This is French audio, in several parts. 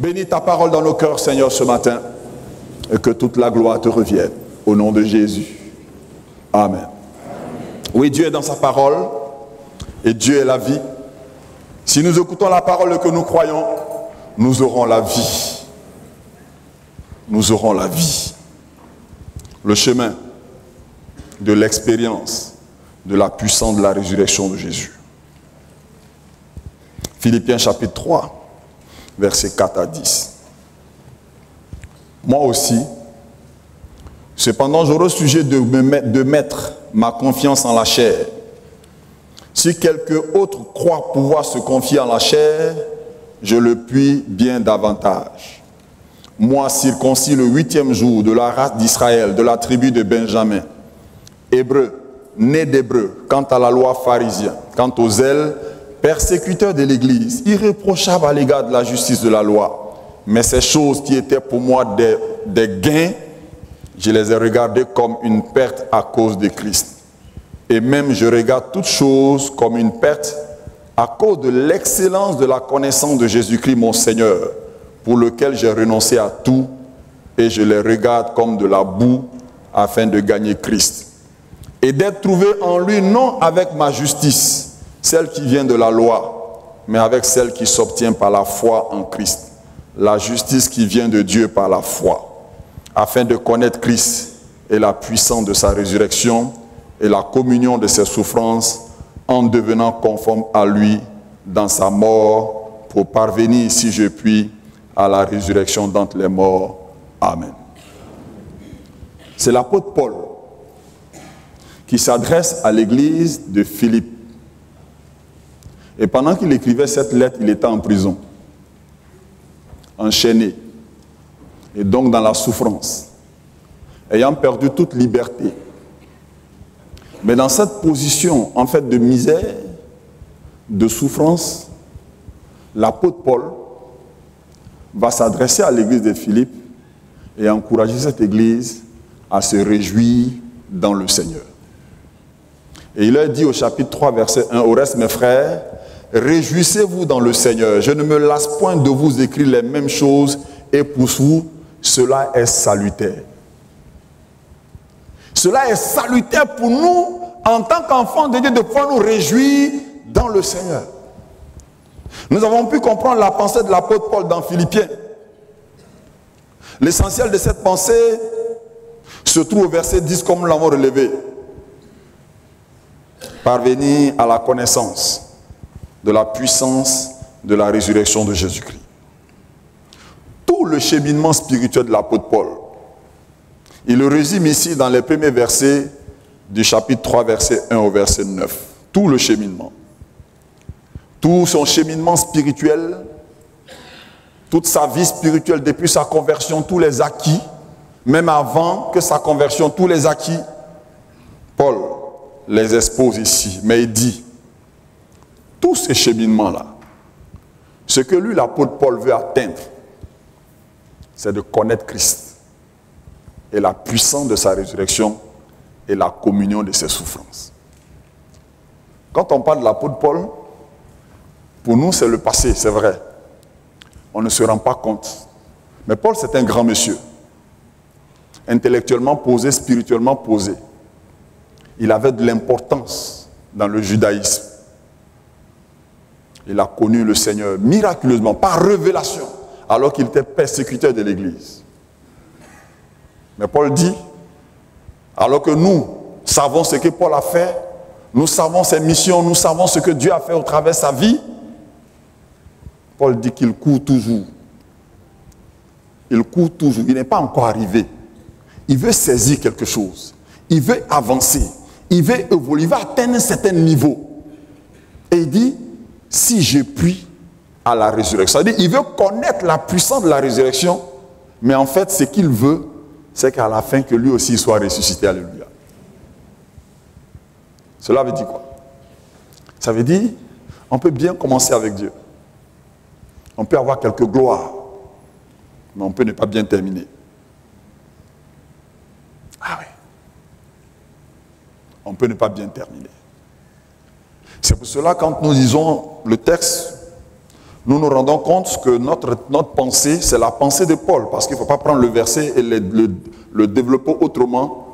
Bénis ta parole dans nos cœurs, Seigneur, ce matin, et que toute la gloire te revienne. Au nom de Jésus. Amen. Oui, Dieu est dans sa parole, et Dieu est la vie. Si nous écoutons la parole que nous croyons, nous aurons la vie. Nous aurons la vie. Le chemin de l'expérience de la puissance de la résurrection de Jésus. Philippiens chapitre 3, versets 4 à 10. Moi aussi, cependant j'aurai sujet de mettre ma confiance en la chair. Si quelqu'un autre croit pouvoir se confier en la chair, je le puis bien davantage. Moi, circoncis le 8e jour de la race d'Israël, de la tribu de Benjamin, hébreu, né d'hébreu, quant à la loi pharisien, quant aux zèles, persécuteur de l'Église, irréprochable à l'égard de la justice de la loi. Mais ces choses qui étaient pour moi des gains, je les ai regardées comme une perte à cause de Christ. Et même je regarde toutes choses comme une perte à cause de l'excellence de la connaissance de Jésus-Christ mon Seigneur, pour lequel j'ai renoncé à tout, et je les regarde comme de la boue afin de gagner Christ. Et d'être trouvé en lui, non avec ma justice, celle qui vient de la loi, mais avec celle qui s'obtient par la foi en Christ. La justice qui vient de Dieu par la foi, afin de connaître Christ et la puissance de sa résurrection et la communion de ses souffrances, en devenant conforme à lui dans sa mort, pour parvenir, si je puis, à la résurrection d'entre les morts. Amen. C'est l'apôtre Paul qui s'adresse à l'église de Philippe. Et pendant qu'il écrivait cette lettre, il était en prison, enchaîné, et donc dans la souffrance, ayant perdu toute liberté. Mais dans cette position, en fait, de misère, de souffrance, l'apôtre Paul va s'adresser à l'église de Philippe et encourager cette église à se réjouir dans le Seigneur. Et il leur dit au chapitre 3, verset 1, « Au reste, mes frères, réjouissez-vous dans le Seigneur. Je ne me lasse point de vous écrire les mêmes choses, et pour vous, cela est salutaire. » Cela est salutaire pour nous, en tant qu'enfants de Dieu, de pouvoir nous réjouir dans le Seigneur. Nous avons pu comprendre la pensée de l'apôtre Paul dans Philippiens. L'essentiel de cette pensée se trouve au verset 10, comme nous l'avons relevé. Parvenir à la connaissance de la puissance de la résurrection de Jésus-Christ. Tout le cheminement spirituel de l'apôtre Paul, il le résume ici dans les premiers versets du chapitre 3, verset 1 au verset 9. Tout le cheminement. Tout son cheminement spirituel, toute sa vie spirituelle depuis sa conversion, tous les acquis, même avant que sa conversion, tous les acquis, Paul les expose ici. Mais il dit, tous ces cheminements-là, ce que lui, l'apôtre Paul, veut atteindre, c'est de connaître Christ et la puissance de sa résurrection et la communion de ses souffrances. Quand on parle de l'apôtre Paul, pour nous, c'est le passé, c'est vrai. On ne se rend pas compte. Mais Paul, c'est un grand monsieur. Intellectuellement posé, spirituellement posé. Il avait de l'importance dans le judaïsme. Il a connu le Seigneur miraculeusement, par révélation, alors qu'il était persécuteur de l'Église. Mais Paul dit, alors que nous savons ce que Paul a fait, nous savons ses missions, nous savons ce que Dieu a fait au travers de sa vie, Paul dit qu'il court toujours. Il court toujours. Il n'est pas encore arrivé. Il veut saisir quelque chose. Il veut avancer. Il veut évoluer. Il veut atteindre un certain niveau. Et il dit, si je puis à la résurrection. C'est-à-dire, il veut connaître la puissance de la résurrection, mais en fait, ce qu'il veut, c'est qu'à la fin, que lui aussi soit ressuscité. Alléluia. Cela veut dire quoi? Ça veut dire, on peut bien commencer avec Dieu. On peut avoir quelques gloires, mais on peut ne pas bien terminer. Ah oui. On peut ne pas bien terminer. C'est pour cela, quand nous lisons le texte, nous nous rendons compte que notre pensée, c'est la pensée de Paul, parce qu'il ne faut pas prendre le verset et le développer autrement.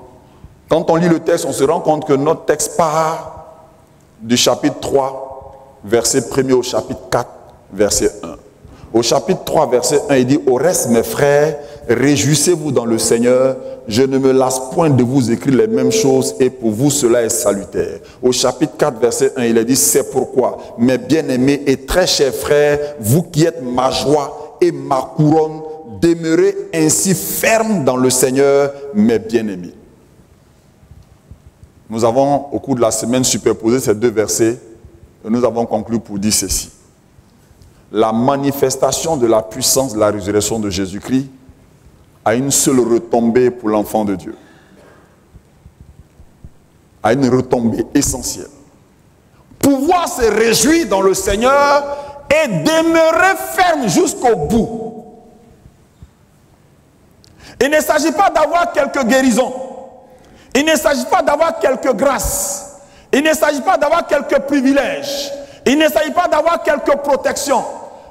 Quand on lit le texte, on se rend compte que notre texte part du chapitre 3, verset 1er au chapitre 4, verset 1. Au chapitre 3, verset 1, il dit « Au reste, mes frères, réjouissez-vous dans le Seigneur. Je ne me lasse point de vous écrire les mêmes choses et pour vous cela est salutaire. » Au chapitre 4, verset 1, il est dit « C'est pourquoi, mes bien-aimés et très chers frères, vous qui êtes ma joie et ma couronne, demeurez ainsi fermes dans le Seigneur, mes bien-aimés. » Nous avons, au cours de la semaine, superposé ces deux versets et nous avons conclu pour dire ceci. La manifestation de la puissance de la résurrection de Jésus-Christ a une seule retombée pour l'enfant de Dieu. A une retombée essentielle. Pouvoir se réjouir dans le Seigneur et demeurer ferme jusqu'au bout. Il ne s'agit pas d'avoir quelques guérisons. Il ne s'agit pas d'avoir quelques grâces. Il ne s'agit pas d'avoir quelques privilèges. Il ne s'agit pas d'avoir quelques protections.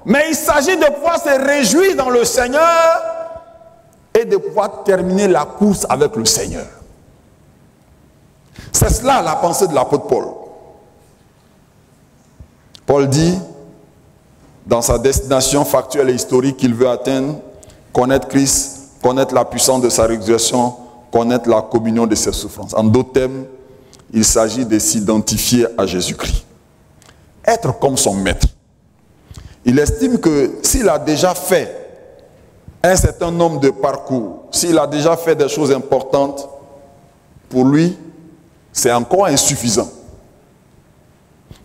Mais il s'agit de pouvoir se réjouir dans le Seigneur et de pouvoir terminer la course avec le Seigneur. C'est cela la pensée de l'apôtre Paul. Paul dit, dans sa destination factuelle et historique qu'il veut atteindre, connaître Christ, connaître la puissance de sa résurrection, connaître la communion de ses souffrances. En d'autres termes, il s'agit de s'identifier à Jésus-Christ. Être comme son maître. Il estime que s'il a déjà fait un certain nombre de parcours, s'il a déjà fait des choses importantes, pour lui, c'est encore insuffisant.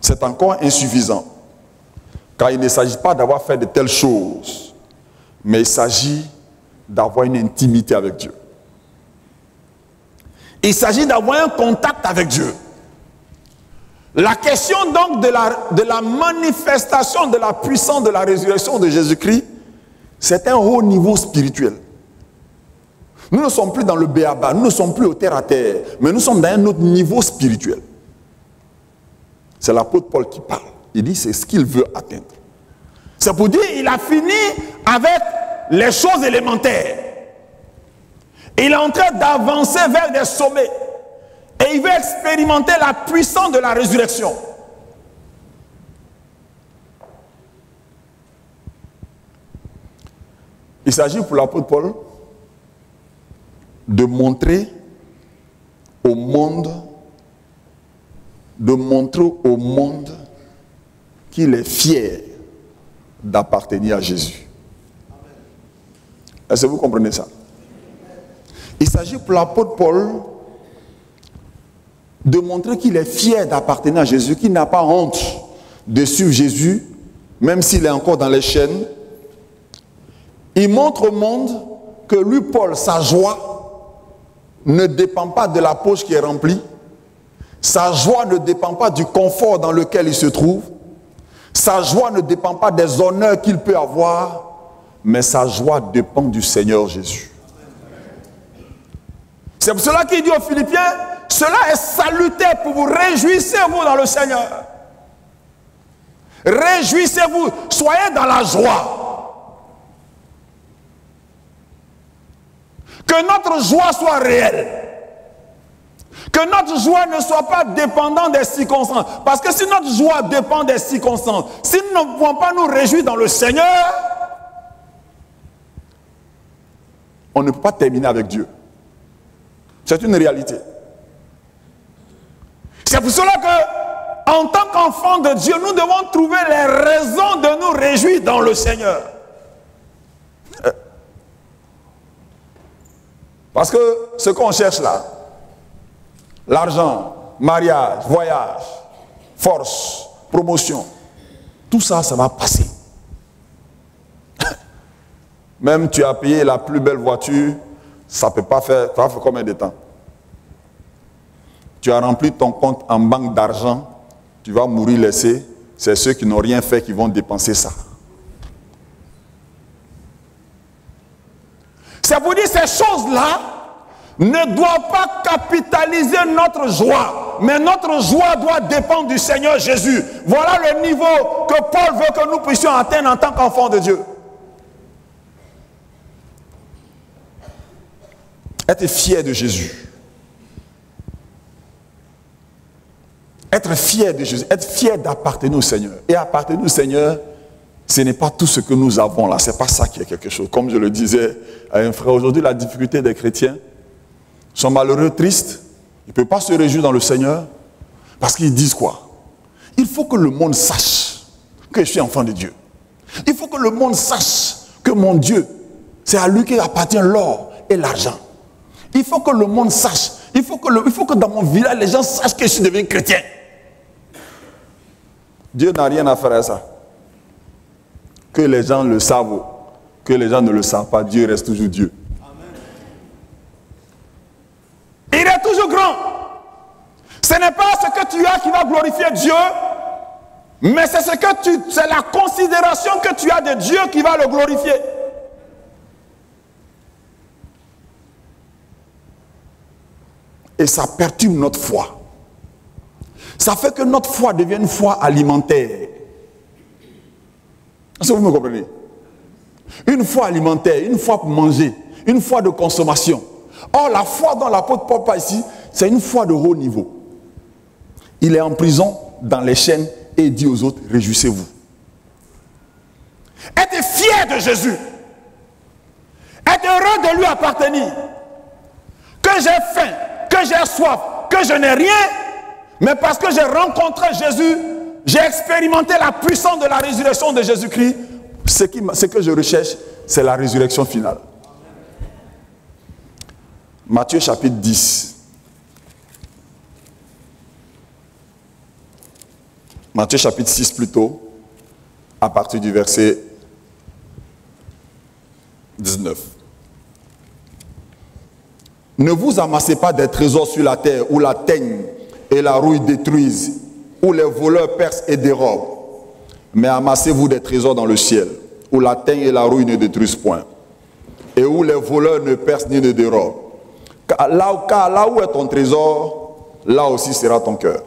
C'est encore insuffisant. Car il ne s'agit pas d'avoir fait de telles choses, mais il s'agit d'avoir une intimité avec Dieu. Il s'agit d'avoir un contact avec Dieu. La question donc de la manifestation de la puissance de la résurrection de Jésus-Christ, c'est un haut niveau spirituel. Nous ne sommes plus dans le béaba, nous ne sommes plus au terre-à-terre, mais nous sommes dans un autre niveau spirituel. C'est l'apôtre Paul qui parle. Il dit c'est ce qu'il veut atteindre. C'est pour dire qu'il a fini avec les choses élémentaires. Il est en train d'avancer vers des sommets. Et il veut expérimenter la puissance de la résurrection. Il s'agit pour l'apôtre Paul de montrer au monde qu'il est fier d'appartenir à Jésus. Est-ce que vous comprenez ça? Il s'agit pour l'apôtre Paul de montrer qu'il est fier d'appartenir à Jésus, qu'il n'a pas honte de suivre Jésus, même s'il est encore dans les chaînes. Il montre au monde que lui, Paul, sa joie ne dépend pas de la poche qui est remplie. Sa joie ne dépend pas du confort dans lequel il se trouve. Sa joie ne dépend pas des honneurs qu'il peut avoir, mais sa joie dépend du Seigneur Jésus. C'est pour cela qu'il dit aux Philippiens, cela est salutaire pour vous, réjouissez-vous dans le Seigneur. Réjouissez-vous, soyez dans la joie. Que notre joie soit réelle. Que notre joie ne soit pas dépendante des circonstances. Parce que si notre joie dépend des circonstances, si nous ne pouvons pas nous réjouir dans le Seigneur, on ne peut pas terminer avec Dieu. C'est une réalité. C'est pour cela que, en tant qu'enfants de Dieu, nous devons trouver les raisons de nous réjouir dans le Seigneur. Parce que ce qu'on cherche là, l'argent, mariage, voyage, force, promotion, tout ça, ça va passer. Même tu as payé la plus belle voiture, ça ne peut pas faire, ça va faire combien de temps? Tu as rempli ton compte en banque d'argent, tu vas mourir laissé, c'est ceux qui n'ont rien fait qui vont dépenser ça. C'est pour dire ces choses-là ne doit pas capitaliser notre joie, mais notre joie doit dépendre du Seigneur Jésus. Voilà le niveau que Paul veut que nous puissions atteindre en tant qu'enfants de Dieu. Être fier de Jésus. Être fier de Jésus, être fier d'appartenir au Seigneur. Et appartenir au Seigneur, ce n'est pas tout ce que nous avons là, ce n'est pas ça qui est quelque chose. Comme je le disais à un frère, aujourd'hui la difficulté des chrétiens sont malheureux, tristes, ils ne peuvent pas se réjouir dans le Seigneur, parce qu'ils disent quoi? Il faut que le monde sache que je suis enfant de Dieu. Il faut que le monde sache que mon Dieu, c'est à lui qu'appartient l'or et l'argent. Il faut que le monde sache, il faut que dans mon village, les gens sachent que je suis devenu chrétien. Dieu n'a rien à faire à ça. Que les gens le savent, que les gens ne le savent pas, Dieu reste toujours Dieu. Il est toujours grand. Ce n'est pas ce que tu as qui va glorifier Dieu, mais c'est c'est la considération que tu as de Dieu qui va le glorifier. Et ça perturbe notre foi. Ça fait que notre foi devient une foi alimentaire. Est-ce que vous me comprenez? Une foi alimentaire, une foi pour manger, une foi de consommation. Or, la foi dont l'apôtre Paul parle ici, c'est une foi de haut niveau. Il est en prison, dans les chaînes, et il dit aux autres, réjouissez-vous. Être fier de Jésus. Être heureux de lui appartenir. Que j'ai faim, que j'ai soif, que je n'ai rien, mais parce que j'ai rencontré Jésus, j'ai expérimenté la puissance de la résurrection de Jésus-Christ. Ce que je recherche, c'est la résurrection finale. Matthieu chapitre 10. Matthieu chapitre 6 plutôt, à partir du verset 19. Ne vous amassez pas des trésors sur la terre où la teigne et la rouille détruisent, où les voleurs percent et dérobent. Mais amassez-vous des trésors dans le ciel, où la teigne et la rouille ne détruisent point, et où les voleurs ne percent ni ne dérobent. Car là où est ton trésor, là aussi sera ton cœur.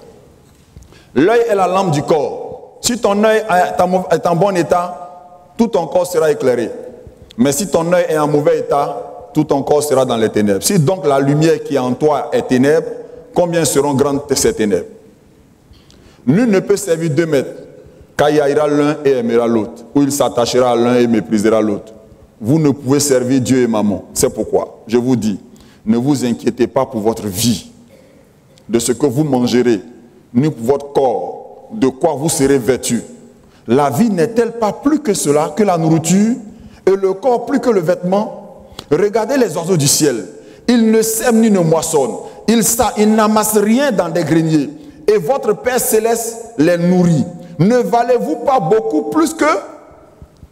L'œil est la lampe du corps. Si ton œil est en bon état, tout ton corps sera éclairé. Mais si ton œil est en mauvais état, tout ton corps sera dans les ténèbres. Si donc la lumière qui est en toi est ténèbres, combien seront grandes ces ténèbres? Nul ne peut servir 2 maîtres, car il haïra l'un et aimera l'autre, ou il s'attachera à l'un et méprisera l'autre. Vous ne pouvez servir Dieu et Mammon. C'est pourquoi, je vous dis, ne vous inquiétez pas pour votre vie, de ce que vous mangerez, ni pour votre corps, de quoi vous serez vêtus. La vie n'est-elle pas plus que cela, que la nourriture, et le corps plus que le vêtement? Regardez les oiseaux du ciel. Ils ne sèment ni ne moissonnent. Ils n'amassent rien dans des greniers. Et votre Père Céleste les nourrit. Ne valez-vous pas beaucoup plus que?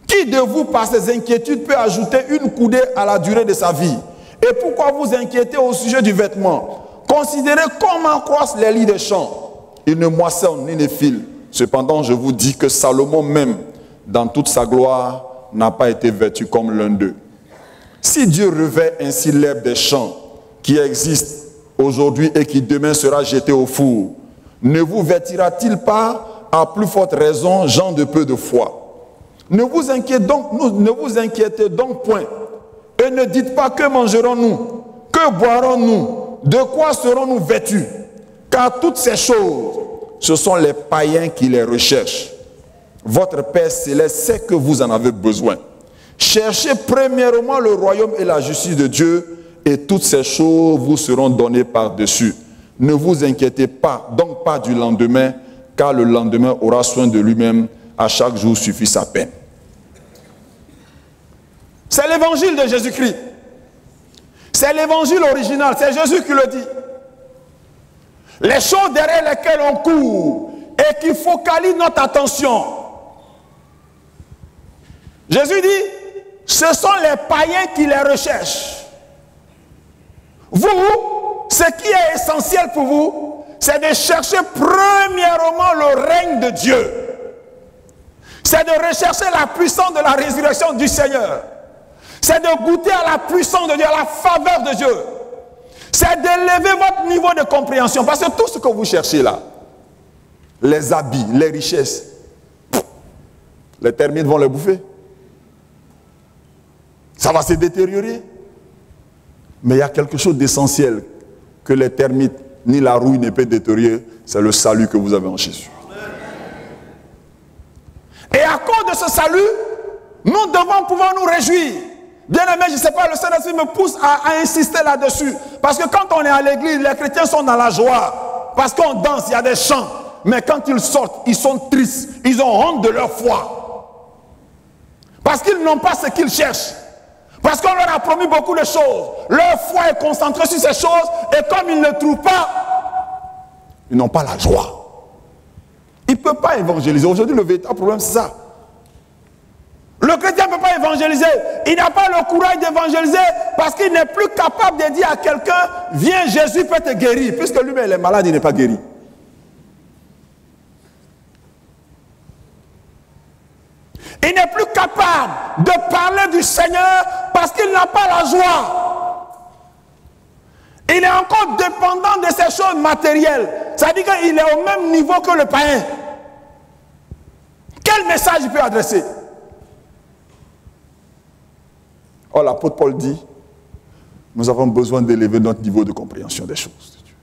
Qui de vous, par ses inquiétudes, peut ajouter une coudée à la durée de sa vie? Et pourquoi vous inquiétez au sujet du vêtement? Considérez comment croissent les lits des champs. Ils ne moissonnent ni ne filent. Cependant, je vous dis que Salomon même, dans toute sa gloire, n'a pas été vêtu comme l'un d'eux. Si Dieu revêt ainsi l'herbe des champs qui existe aujourd'hui et qui demain sera jeté au four, ne vous vêtira-t-il pas à plus forte raison, gens de peu de foi? Ne vous inquiétez donc point, et ne dites pas que mangerons-nous, que boirons-nous, de quoi serons-nous vêtus? Car toutes ces choses, ce sont les païens qui les recherchent. Votre Père Céleste sait que vous en avez besoin. Cherchez premièrement le royaume et la justice de Dieu, et toutes ces choses vous seront données par-dessus. Ne vous inquiétez pas, donc pas du lendemain, car le lendemain aura soin de lui-même. À chaque jour suffit sa peine. C'est l'évangile de Jésus-Christ. C'est l'évangile original, c'est Jésus qui le dit. Les choses derrière lesquelles on court et qui focalisent notre attention. Jésus dit, ce sont les païens qui les recherchent. Vous, ce qui est essentiel pour vous, c'est de chercher premièrement le règne de Dieu. C'est de rechercher la puissance de la résurrection du Seigneur. C'est de goûter à la puissance de Dieu, à la faveur de Dieu. c'est d'élever votre niveau de compréhension. Parce que tout ce que vous cherchez là, les habits, les richesses, les termites vont les bouffer. Ça va se détériorer. Mais il y a quelque chose d'essentiel que les termites ni la rouille ne peut détériorer, c'est le salut que vous avez en Jésus. Et à cause de ce salut, nous devons pouvoir nous réjouir. Bien aimé, je ne sais pas, le Saint-Esprit me pousse à insister là-dessus. Parce que quand on est à l'église, les chrétiens sont dans la joie. Parce qu'on danse, il y a des chants. Mais quand ils sortent, ils sont tristes. Ils ont honte de leur foi. Parce qu'ils n'ont pas ce qu'ils cherchent. Parce qu'on leur a promis beaucoup de choses. Leur foi est concentrée sur ces choses. Et comme ils ne trouvent pas, ils n'ont pas la joie. Ils ne peuvent pas évangéliser. Aujourd'hui, le véritable problème, c'est ça. Le chrétien ne peut pas évangéliser. Il n'a pas le courage d'évangéliser parce qu'il n'est plus capable de dire à quelqu'un, viens, Jésus peut te guérir. Puisque lui-même, il est malade, il n'est pas guéri. Il n'est plus capable de parler du Seigneur parce qu'il n'a pas la joie. Il est encore dépendant de ces choses matérielles. Ça veut dire qu'il est au même niveau que le païen. Quel message il peut adresser? Or, l'apôtre Paul dit, nous avons besoin d'élever notre niveau de compréhension des choses de Dieu.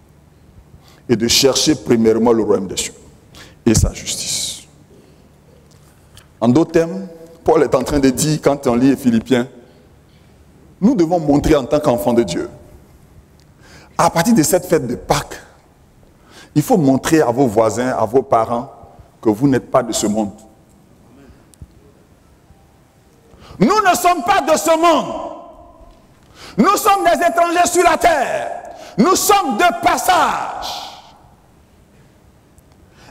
Et de chercher premièrement le royaume des cieux et sa justice. En d'autres termes, Paul est en train de dire, quand on lit Philippiens, nous devons montrer en tant qu'enfants de Dieu, à partir de cette fête de Pâques, il faut montrer à vos voisins, à vos parents, que vous n'êtes pas de ce monde. Nous ne sommes pas de ce monde. Nous sommes des étrangers sur la terre. Nous sommes de passage.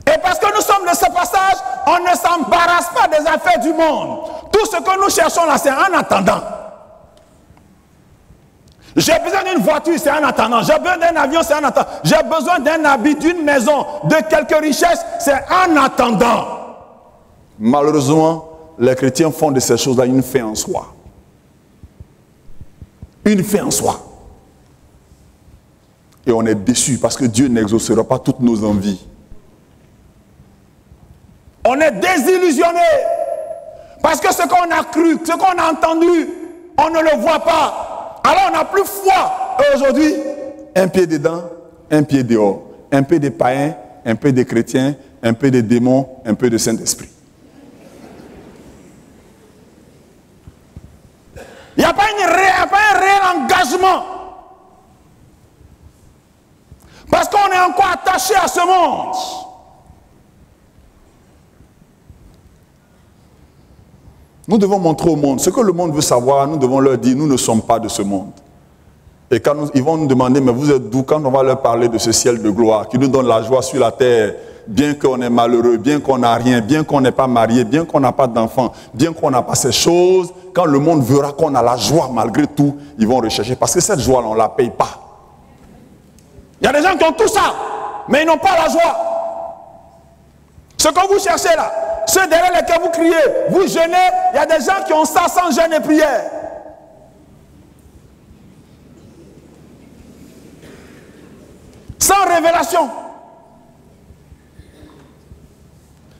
Et parce que nous sommes de ce passage, on ne s'embarrasse pas des affaires du monde. Tout ce que nous cherchons là, c'est en attendant. J'ai besoin d'une voiture, c'est en attendant. J'ai besoin d'un avion, c'est en attendant. J'ai besoin d'un habit, d'une maison, de quelques richesses, c'est en attendant. Malheureusement, les chrétiens font de ces choses-là une fin en soi. Une fin en soi. Et on est déçu parce que Dieu n'exaucera pas toutes nos envies. On est désillusionné parce que ce qu'on a cru, ce qu'on a entendu, on ne le voit pas. Alors on n'a plus foi. Et aujourd'hui, un pied dedans, un pied dehors. Un peu de païens, un peu de chrétiens, un peu de démons, un peu de Saint-Esprit. Il n'y a pas un réel engagement. Parce qu'on est encore attaché à ce monde. Nous devons montrer au monde ce que le monde veut savoir. Nous devons leur dire, nous ne sommes pas de ce monde. Et quand ils vont nous demander, mais vous êtes d'où? Quand on va leur parler de ce ciel de gloire qui nous donne la joie sur la terre, bien qu'on est malheureux, bien qu'on n'a rien, bien qu'on n'est pas marié, bien qu'on n'a pas d'enfants, bien qu'on n'a pas ces choses, quand le monde verra qu'on a la joie malgré tout, ils vont rechercher. Parce que cette joie-là, on ne la paye pas. Il y a des gens qui ont tout ça, mais ils n'ont pas la joie. Ce que vous cherchez là, ceux derrière lesquels vous criez, vous jeûnez, il y a des gens qui ont ça sans jeûne et prière. Sans révélation.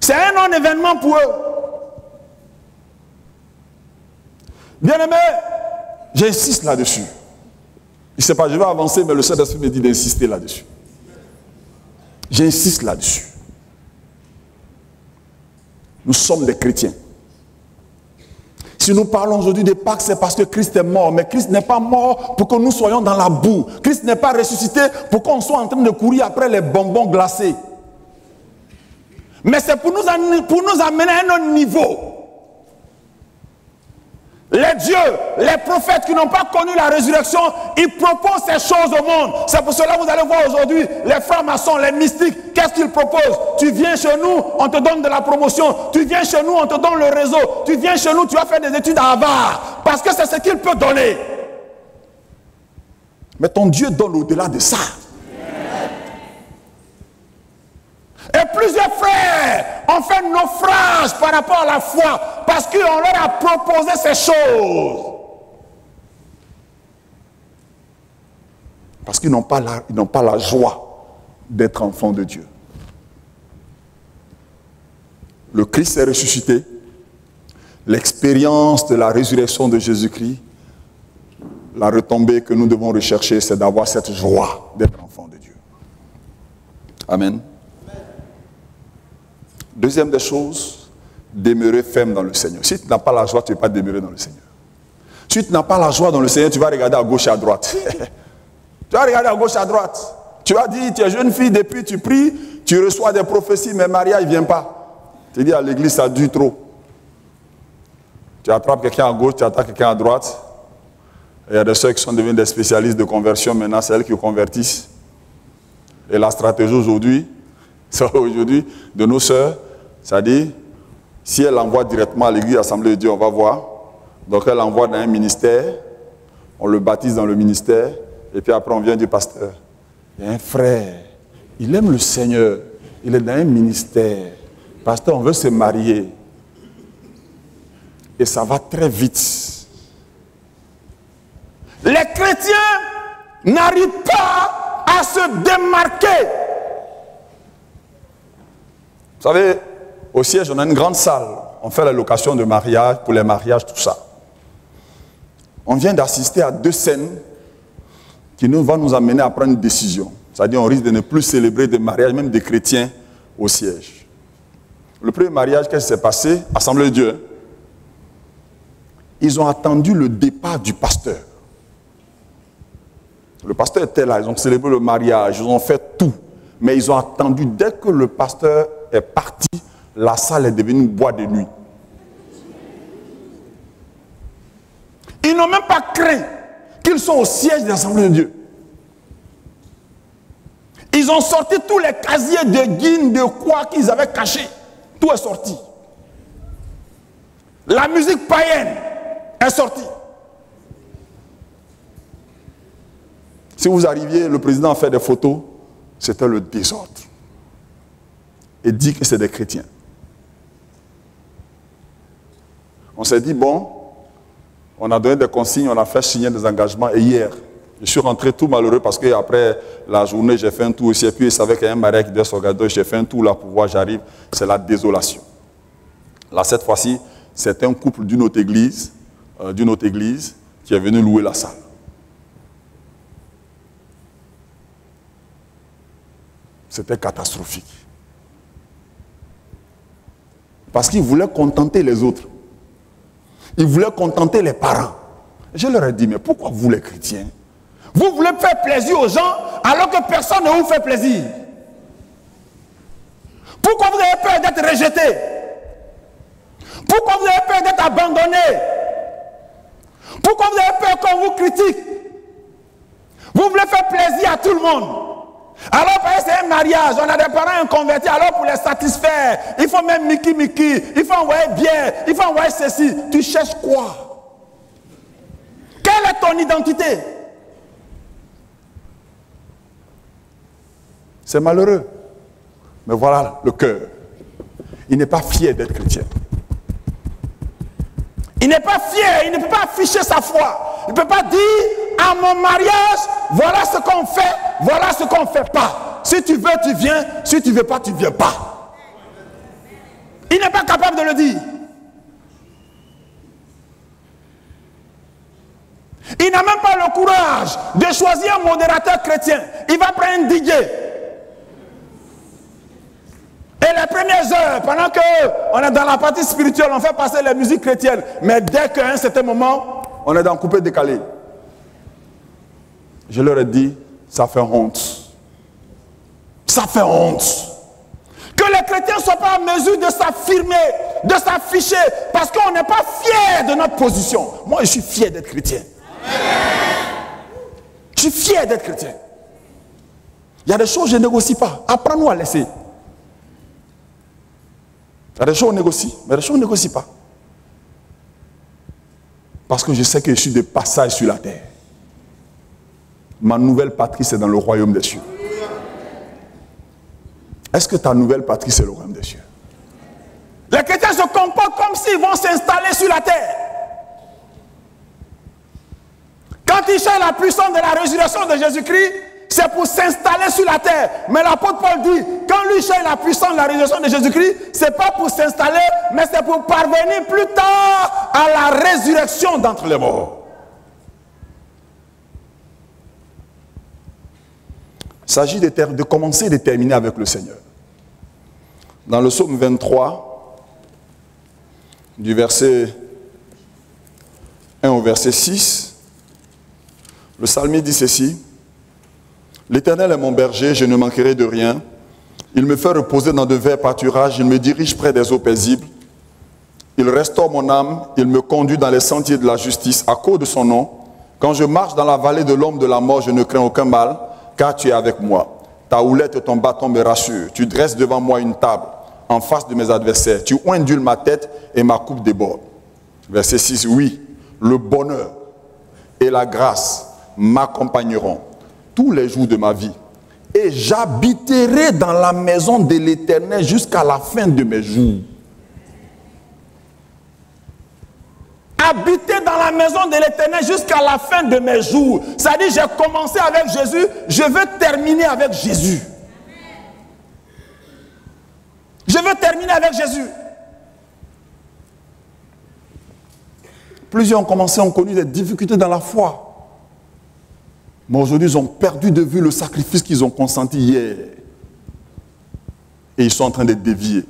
C'est un non-événement pour eux. Bien aimé, j'insiste là-dessus. Je ne sais pas, je vais avancer, mais le Saint-Esprit me dit d'insister là-dessus. J'insiste là-dessus. Nous sommes des chrétiens. Si nous parlons aujourd'hui de Pâques, c'est parce que Christ est mort. Mais Christ n'est pas mort pour que nous soyons dans la boue. Christ n'est pas ressuscité pour qu'on soit en train de courir après les bonbons glacés. Mais c'est pour nous amener à un autre niveau. Les dieux, les prophètes qui n'ont pas connu la résurrection, ils proposent ces choses au monde. C'est pour cela que vous allez voir aujourd'hui les francs-maçons, les mystiques, qu'est-ce qu'ils proposent? Tu viens chez nous, on te donne de la promotion. Tu viens chez nous, on te donne le réseau. Tu viens chez nous, tu vas faire des études à Harvard. Parce que c'est ce qu'il peut donner. Mais ton Dieu donne au-delà de ça. Et plusieurs frères ont fait naufrage par rapport à la foi parce qu'on leur a proposé ces choses. Parce qu'ils n'ont pas la joie d'être enfants de Dieu. Le Christ est ressuscité. L'expérience de la résurrection de Jésus-Christ, la retombée que nous devons rechercher, c'est d'avoir cette joie d'être enfant de Dieu. Amen. Deuxième des choses, demeurer ferme dans le Seigneur. Si tu n'as pas la joie, tu ne peux pas demeurer dans le Seigneur. Si tu n'as pas la joie dans le Seigneur, tu vas regarder à gauche et à droite. Tu vas regarder à gauche et à droite. Tu vas dire, tu es jeune fille, depuis tu pries, tu reçois des prophéties, mais Maria, il ne vient pas. Tu dis à l'église, ça dure trop. Tu attrapes quelqu'un à gauche, tu attrapes quelqu'un à droite. Il y a des soeurs qui sont devenues des spécialistes de conversion, maintenant c'est elles qui convertissent. Et la stratégie aujourd'hui, de nos soeurs, c'est-à-dire, si elle envoie directement à l'église, Assemblée de Dieu, on va voir. Donc elle envoie dans un ministère, on le baptise dans le ministère, et puis après on vient du pasteur. Il y a un frère, il aime le Seigneur, il est dans un ministère. Pasteur, on veut se marier. Et ça va très vite. Les chrétiens n'arrivent pas à se démarquer. Vous savez, au siège, on a une grande salle. On fait la location de mariage, pour les mariages, tout ça. On vient d'assister à 2 scènes qui vont nous amener à prendre une décision. C'est-à-dire on risque de ne plus célébrer des mariages, même des chrétiens, au siège. Le premier mariage, qu'est-ce qui s'est passé? Assemblée de Dieu. Ils ont attendu le départ du pasteur. Le pasteur était là, ils ont célébré le mariage, ils ont fait tout. Mais ils ont attendu, dès que le pasteur est parti, la salle est devenue une boîte de nuit. Ils n'ont même pas craint qu'ils sont au siège de l'Assemblée de Dieu. Ils ont sorti tous les casiers de guine, de quoi qu'ils avaient cachés. Tout est sorti. La musique païenne est sortie. Si vous arriviez, le président a fait des photos, c'était le désordre. Et dit que c'est des chrétiens. On s'est dit, bon, on a donné des consignes, on a fait signer des engagements. Et hier, je suis rentré tout malheureux parce qu'après la journée, j'ai fait un tour ici. Et puis, il savait qu'il y a un mariage qui devait s'organiser. J'ai fait un tour là pour voir, j'arrive. C'est la désolation. Là, cette fois-ci, c'est un couple d'une autre église qui est venu louer la salle. C'était catastrophique. Parce qu'ils voulaient contenter les autres. Ils voulaient contenter les parents. Je leur ai dit, mais pourquoi vous les chrétiens, vous voulez faire plaisir aux gens alors que personne ne vous fait plaisir? Pourquoi vous avez peur d'être rejeté? Pourquoi vous avez peur d'être abandonné? Pourquoi vous avez peur qu'on vous critique? Vous voulez faire plaisir à tout le monde. Alors, c'est un mariage, on a des parents convertis, alors pour les satisfaire, il faut même Mickey, il faut envoyer bien, il faut envoyer ceci. Tu cherches quoi? Quelle est ton identité? C'est malheureux. Mais voilà le cœur. Il n'est pas fier d'être chrétien. Il n'est pas fier, il ne peut pas afficher sa foi. Il ne peut pas dire, à mon mariage, voilà ce qu'on fait, voilà ce qu'on ne fait pas. Si tu veux, tu viens. Si tu ne veux pas, tu ne viens pas. Il n'est pas capable de le dire. Il n'a même pas le courage de choisir un modérateur chrétien. Il va prendre un DJ. Et les premières heures, pendant qu'on est dans la partie spirituelle, on fait passer les musiques chrétiennes. Mais dès qu'à un certain moment, on est dans le coupé décalé. Je leur ai dit, ça fait honte. Ça fait honte. Que les chrétiens ne soient pas en mesure de s'affirmer, de s'afficher, parce qu'on n'est pas fier de notre position. Moi, je suis fier d'être chrétien. Je suis fier d'être chrétien. Il y a des choses que je ne négocie pas. Apprends-nous à laisser. Il y a des choses qu'on négocie, mais des choses qu'on ne négocie pas. Parce que je sais que je suis de passage sur la terre. Ma nouvelle patrie, c'est dans le royaume des cieux. Est-ce que ta nouvelle patrie, c'est le royaume des cieux? Les chrétiens se comportent comme s'ils vont s'installer sur la terre. Quand Quand il cherche la puissance de la résurrection de Jésus-Christ, c'est pour s'installer sur la terre. Mais l'apôtre Paul dit, quand lui cherche la puissance de la résurrection de Jésus-Christ, c'est pas pour s'installer, mais c'est pour parvenir plus tard à la résurrection d'entre les morts. Il s'agit de commencer et de terminer avec le Seigneur. Dans le psaume 23, du verset 1 au verset 6, le psalmiste dit ceci: L'Éternel est mon berger, je ne manquerai de rien. Il me fait reposer dans de verts pâturages, il me dirige près des eaux paisibles. Il restaure mon âme, il me conduit dans les sentiers de la justice à cause de son nom. Quand je marche dans la vallée de l'ombre de la mort, je ne crains aucun mal, car tu es avec moi. Ta houlette et ton bâton me rassurent. Tu dresses devant moi une table en face de mes adversaires. Tu indules ma tête et ma coupe déborde. Verset 6, oui, le bonheur et la grâce m'accompagneront tous les jours de ma vie. Et j'habiterai dans la maison de l'Éternel jusqu'à la fin de mes jours. Habiter dans la maison de l'Éternel jusqu'à la fin de mes jours. C'est-à-dire, j'ai commencé avec Jésus, je veux terminer avec Jésus. Je veux terminer avec Jésus. Plusieurs ont connu des difficultés dans la foi. Mais aujourd'hui, ils ont perdu de vue le sacrifice qu'ils ont consenti hier. Et ils sont en train de dévier.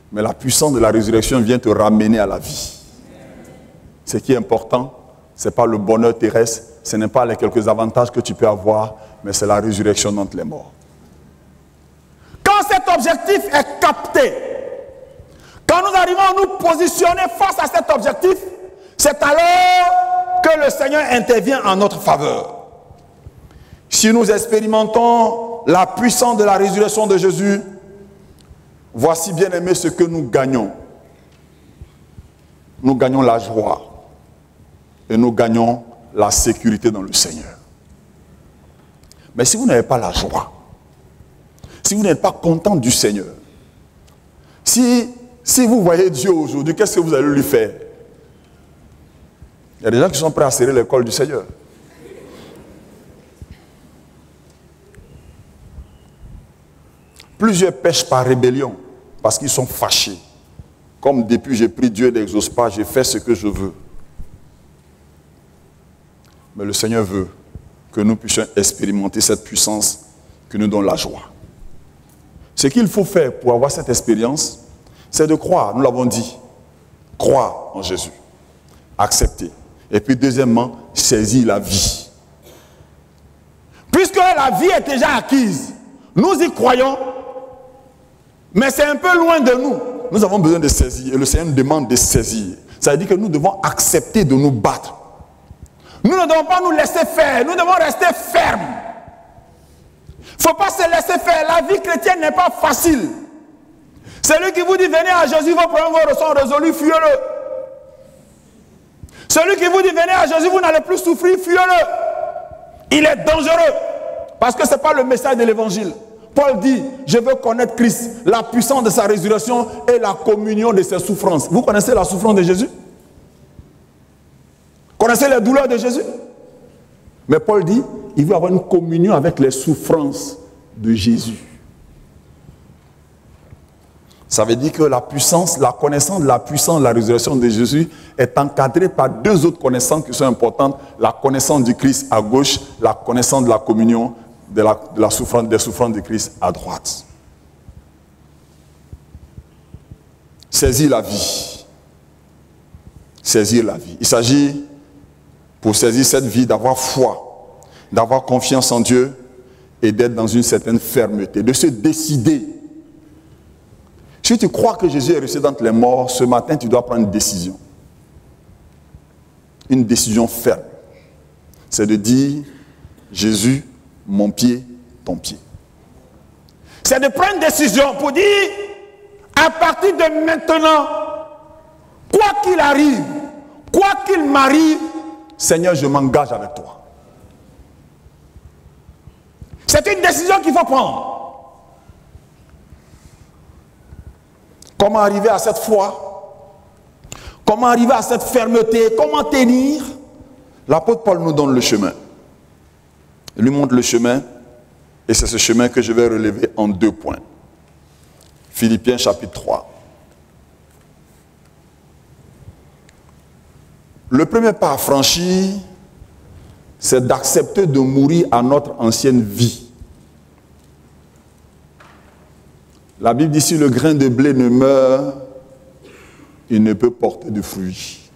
Mais la puissance de la résurrection vient te ramener à la vie. Ce qui est important, ce n'est pas le bonheur terrestre, ce n'est pas les quelques avantages que tu peux avoir, mais c'est la résurrection d'entre les morts. Quand cet objectif est capté, quand nous arrivons à nous positionner face à cet objectif, c'est alors que le Seigneur intervient en notre faveur. Si nous expérimentons la puissance de la résurrection de Jésus, voici, bien aimé, ce que nous gagnons. Nous gagnons la joie et nous gagnons la sécurité dans le Seigneur. Mais si vous n'avez pas la joie, si vous n'êtes pas content du Seigneur, si vous voyez Dieu aujourd'hui, qu'est-ce que vous allez lui faire? Il y a des gens qui sont prêts à serrer l'école du Seigneur. Plusieurs pêchent par rébellion parce qu'ils sont fâchés. Comme depuis j'ai pris Dieu n'exauce pas, j'ai fait ce que je veux. Mais le Seigneur veut que nous puissions expérimenter cette puissance qui nous donne la joie. Ce qu'il faut faire pour avoir cette expérience, c'est de croire, nous l'avons dit, croire en Jésus, accepter. Et puis deuxièmement, saisir la vie. Puisque la vie est déjà acquise, nous y croyons, mais c'est un peu loin de nous. Nous avons besoin de saisir, et le Seigneur nous demande de saisir. Ça veut dire que nous devons accepter de nous battre. Nous ne devons pas nous laisser faire, nous devons rester fermes. Il ne faut pas se laisser faire, la vie chrétienne n'est pas facile. Celui qui vous dit venez à Jésus, vos problèmes sont résolus, fuyez-le. Celui qui vous dit venez à Jésus, vous n'allez plus souffrir, fuyez-le. Il est dangereux, parce que ce n'est pas le message de l'évangile. Paul dit, je veux connaître Christ, la puissance de sa résurrection et la communion de ses souffrances. Vous connaissez la souffrance de Jésus? Connaissez les douleurs de Jésus? Mais Paul dit, il veut avoir une communion avec les souffrances de Jésus. Ça veut dire que la puissance, la connaissance de la puissance de la résurrection de Jésus est encadrée par deux autres connaissances qui sont importantes. La connaissance du Christ à gauche, la connaissance de la communion de la souffrance, des souffrances de Christ à droite. Saisir la vie. Saisir la vie. Il s'agit, pour saisir cette vie, d'avoir foi, d'avoir confiance en Dieu et d'être dans une certaine fermeté, de se décider. Si tu crois que Jésus est ressuscité d'entre les morts, ce matin, tu dois prendre une décision. Une décision ferme. C'est de dire, Jésus, mon pied, ton pied. C'est de prendre une décision pour dire, à partir de maintenant, quoi qu'il arrive, quoi qu'il m'arrive, Seigneur, je m'engage avec toi. C'est une décision qu'il faut prendre. Comment arriver à cette foi? Comment arriver à cette fermeté? Comment tenir? L'apôtre Paul nous donne le chemin. Il lui montre le chemin, et c'est ce chemin que je vais relever en 2 points. Philippiens chapitre 3. Le premier pas à franchir, c'est d'accepter de mourir à notre ancienne vie. La Bible dit, si le grain de blé ne meurt, il ne peut porter de fruits.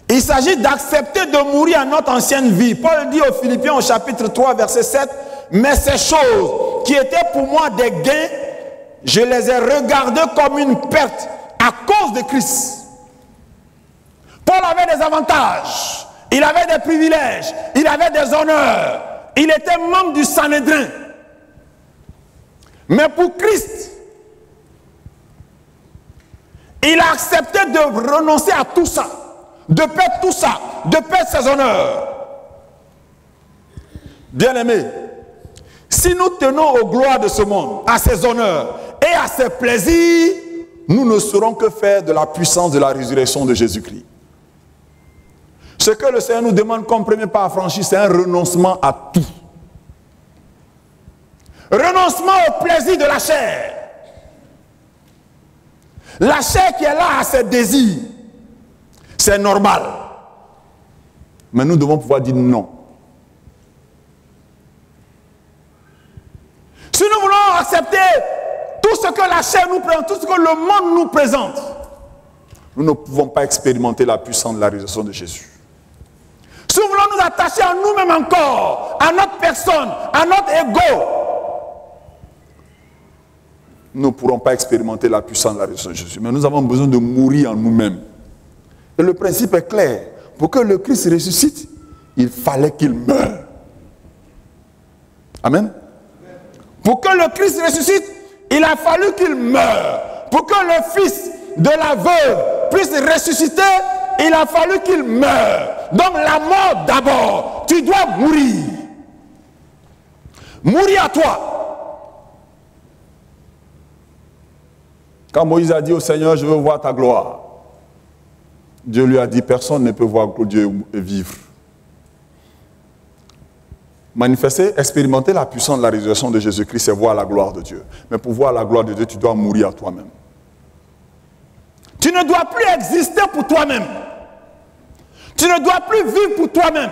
Il s'agit d'accepter de mourir à notre ancienne vie. Paul dit aux Philippiens au chapitre 3, verset 7, « Mais ces choses qui étaient pour moi des gains, je les ai regardées comme une perte à cause de Christ. » Paul avait des avantages, il avait des privilèges, il avait des honneurs, il était membre du Sanhédrin. Mais pour Christ, il a accepté de renoncer à tout ça, de perdre tout ça, de perdre ses honneurs. Bien-aimés, si nous tenons aux gloires de ce monde, à ses honneurs et à ses plaisirs, nous ne saurons que faire de la puissance de la résurrection de Jésus-Christ. Ce que le Seigneur nous demande comme premier pas à franchir, c'est un renoncement à tout. Renoncement au plaisir de la chair. La chair qui est là à ses désirs, c'est normal. Mais nous devons pouvoir dire non. Si nous voulons accepter tout ce que la chair nous présente, tout ce que le monde nous présente, nous ne pouvons pas expérimenter la puissance de la résurrection de Jésus. Si nous voulons nous attacher à nous-mêmes encore, à notre personne, à notre ego, nous ne pourrons pas expérimenter la puissance de la résurrection de Jésus. Mais nous avons besoin de mourir en nous-mêmes. Et le principe est clair. Pour que le Christ ressuscite, il fallait qu'il meure. Amen. Pour que le Christ ressuscite, il a fallu qu'il meure. Pour que le fils de la veuve puisse ressusciter, il a fallu qu'il meure. Donc la mort d'abord, tu dois mourir. Mourir à toi. Quand Moïse a dit au Seigneur, je veux voir ta gloire, Dieu lui a dit, personne ne peut voir Dieu et vivre. Manifester, expérimenter la puissance de la résurrection de Jésus-Christ, c'est voir la gloire de Dieu. Mais pour voir la gloire de Dieu, tu dois mourir à toi-même. Tu ne dois plus exister pour toi-même. Tu ne dois plus vivre pour toi-même.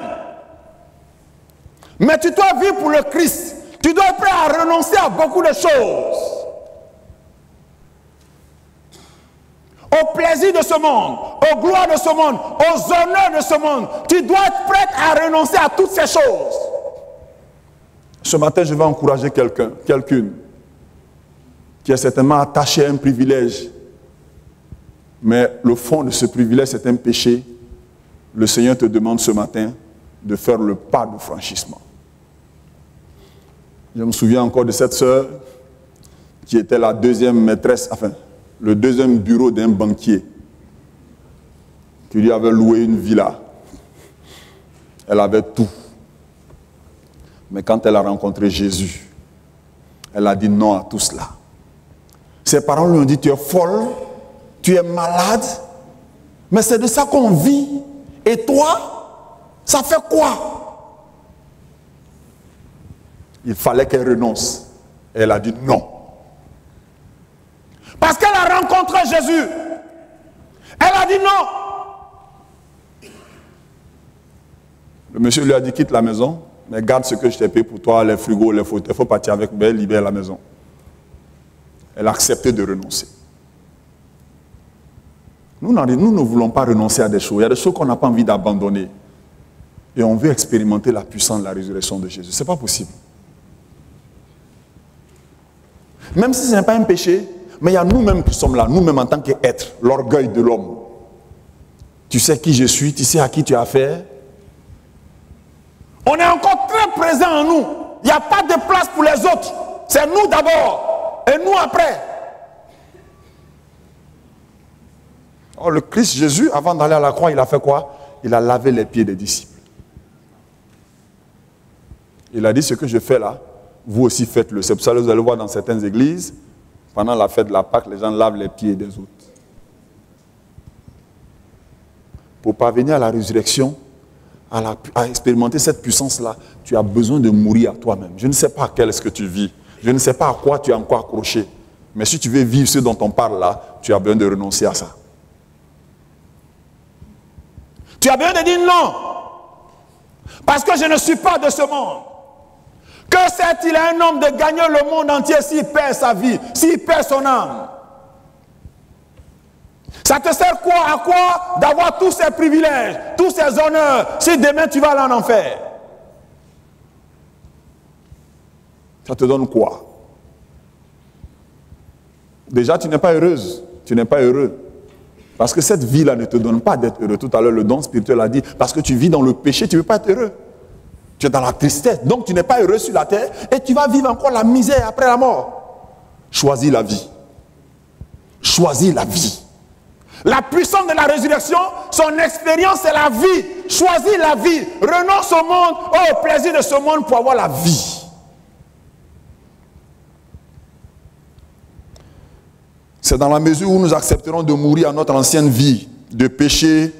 Mais tu dois vivre pour le Christ. Tu dois être prêt à renoncer à beaucoup de choses. Au plaisir de ce monde, aux gloires de ce monde, aux honneurs de ce monde. Tu dois être prêt à renoncer à toutes ces choses. Ce matin, je vais encourager quelqu'une qui est certainement attaché à un privilège. Mais le fond de ce privilège, c'est un péché. Le Seigneur te demande ce matin de faire le pas de franchissement. Je me souviens encore de cette sœur qui était la deuxième maîtresse, enfin, le deuxième bureau d'un banquier qui lui avait loué une villa. Elle avait tout. Mais quand elle a rencontré Jésus, elle a dit non à tout cela. Ses parents lui ont dit, tu es folle, tu es malade, mais c'est de ça qu'on vit. Et toi, ça fait quoi? Il fallait qu'elle renonce. Et elle a dit non. Parce qu'elle a rencontré Jésus. Elle a dit non. Le monsieur lui a dit, quitte la maison, mais garde ce que je t'ai payé pour toi, les frigos, les fauteuils, il faut partir avec, mais libère la maison. Elle a accepté de renoncer. Nous ne voulons pas renoncer à des choses. Il y a des choses qu'on n'a pas envie d'abandonner. Et on veut expérimenter la puissance de la résurrection de Jésus. Ce n'est pas possible. Même si ce n'est pas un péché, mais il y a nous-mêmes qui sommes là, nous-mêmes en tant qu'êtres, l'orgueil de l'homme. Tu sais qui je suis, tu sais à qui tu as affaire. On est encore très présent en nous. Il n'y a pas de place pour les autres. C'est nous d'abord et nous après. Or, le Christ Jésus, avant d'aller à la croix, il a fait quoi? Il a lavé les pieds des disciples. Il a dit, ce que je fais là, vous aussi faites-le. C'est pour ça que vous allez voir dans certaines églises, pendant la fête de la Pâque, les gens lavent les pieds des autres. Pour parvenir à la résurrection, à expérimenter cette puissance-là, tu as besoin de mourir à toi-même. Je ne sais pas quel est-ce que tu vis. Je ne sais pas à quoi tu es encore accroché. Mais si tu veux vivre ce dont on parle là, tu as besoin de renoncer à ça. Tu as besoin de dire non. Parce que je ne suis pas de ce monde. Que sert-il à un homme de gagner le monde entier s'il perd sa vie, s'il perd son âme? Ça te sert quoi à quoi d'avoir tous ces privilèges, tous ces honneurs, si demain tu vas aller en enfer? Ça te donne quoi? Déjà, tu n'es pas heureuse, tu n'es pas heureux. Parce que cette vie-là ne te donne pas d'être heureux. Tout à l'heure, le don spirituel a dit, parce que tu vis dans le péché, tu ne veux pas être heureux. Tu es dans la tristesse, donc tu n'es pas heureux sur la terre et tu vas vivre encore la misère après la mort. Choisis la vie. Choisis la vie. La puissance de la résurrection, son expérience, c'est la vie. Choisis la vie. Renonce au monde, au plaisir de ce monde pour avoir la vie. C'est dans la mesure où nous accepterons de mourir à notre ancienne vie de péché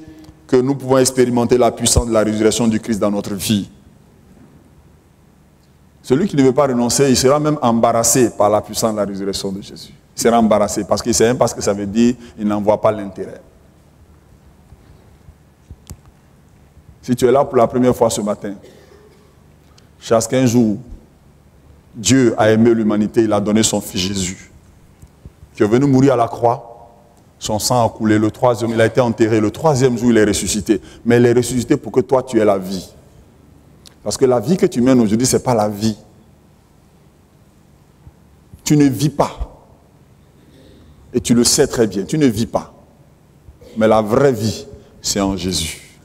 que nous pouvons expérimenter la puissance de la résurrection du Christ dans notre vie. Celui qui ne veut pas renoncer, il sera même embarrassé par la puissance de la résurrection de Jésus. Il sera embarrassé parce qu'il ne sait même pas ce que ça veut dire, il n'en voit pas l'intérêt. Si tu es là pour la première fois ce matin, chaque 15 jours, Dieu a aimé l'humanité, il a donné son Fils Jésus, qui est venu mourir à la croix, son sang a coulé, le troisième, il a été enterré, le troisième jour il est ressuscité. Mais il est ressuscité pour que toi tu aies la vie. Parce que la vie que tu mènes aujourd'hui, ce n'est pas la vie. Tu ne vis pas. Et tu le sais très bien, tu ne vis pas. Mais la vraie vie, c'est en Jésus.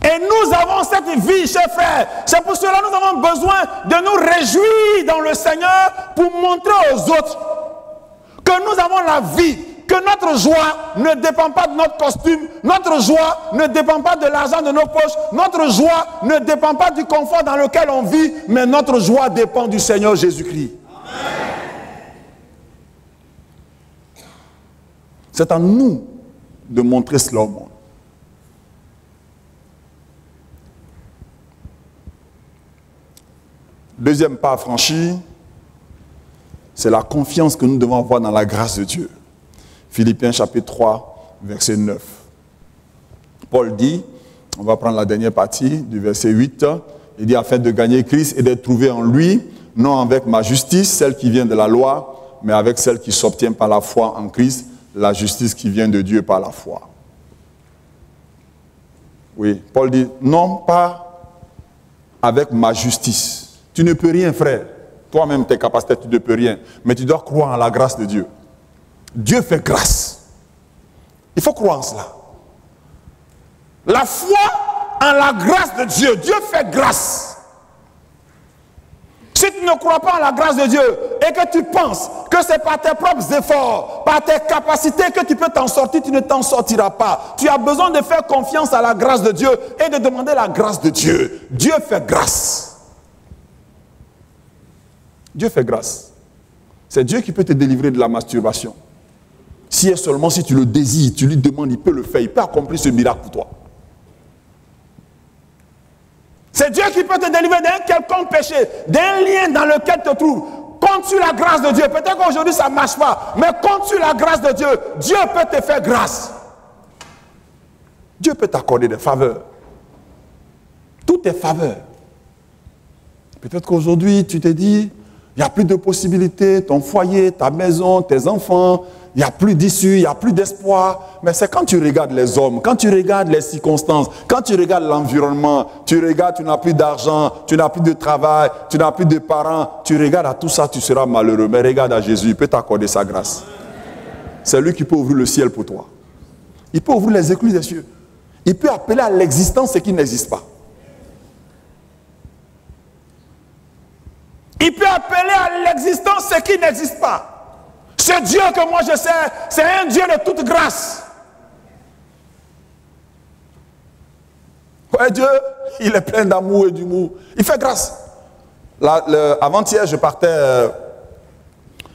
Et nous avons cette vie, chers frères. C'est pour cela que nous avons besoin de nous réjouir dans le Seigneur pour montrer aux autres que nous avons la vie, que notre joie ne dépend pas de notre costume, notre joie ne dépend pas de l'argent de nos poches, notre joie ne dépend pas du confort dans lequel on vit, mais notre joie dépend du Seigneur Jésus-Christ. C'est à nous de montrer cela au monde. Deuxième pas à franchir, c'est la confiance que nous devons avoir dans la grâce de Dieu. Philippiens chapitre 3, verset 9. Paul dit, on va prendre la dernière partie du verset 8, il dit, afin de gagner Christ et d'être trouvé en lui, non avec ma justice, celle qui vient de la loi, mais avec celle qui s'obtient par la foi en Christ, la justice qui vient de Dieu par la foi. Oui, Paul dit, non pas avec ma justice. Tu ne peux rien, frère. Toi-même, tes capacités, tu ne peux rien. Mais tu dois croire en la grâce de Dieu. Dieu fait grâce. Il faut croire en cela. La foi en la grâce de Dieu. Dieu fait grâce. Si tu ne crois pas en la grâce de Dieu et que tu penses que c'est par tes propres efforts, par tes capacités que tu peux t'en sortir, tu ne t'en sortiras pas. Tu as besoin de faire confiance à la grâce de Dieu et de demander la grâce de Dieu. Dieu fait grâce. Dieu fait grâce. C'est Dieu qui peut te délivrer de la masturbation. Si et seulement si tu le désires, tu lui demandes, il peut le faire, il peut accomplir ce miracle pour toi. C'est Dieu qui peut te délivrer d'un quelconque péché, d'un lien dans lequel tu te trouves. Compte sur la grâce de Dieu. Peut-être qu'aujourd'hui ça ne marche pas, mais compte sur la grâce de Dieu. Dieu peut te faire grâce. Dieu peut t'accorder des faveurs. Toutes tes faveurs. Peut-être qu'aujourd'hui tu te dis, il n'y a plus de possibilités, ton foyer, ta maison, tes enfants, il n'y a plus d'issue, il n'y a plus d'espoir. Mais c'est quand tu regardes les hommes, quand tu regardes les circonstances, quand tu regardes l'environnement, tu regardes, tu n'as plus d'argent, tu n'as plus de travail, tu n'as plus de parents, tu regardes à tout ça, tu seras malheureux. Mais regarde à Jésus, il peut t'accorder sa grâce. C'est lui qui peut ouvrir le ciel pour toi. Il peut ouvrir les écluses des cieux. Il peut appeler à l'existence ce qui n'existe pas. Il peut appeler à l'existence ce qui n'existe pas. Ce Dieu que moi je sais, c'est un Dieu de toute grâce. Ouais, Dieu, il est plein d'amour et d'humour. Il fait grâce. Avant-hier, je partais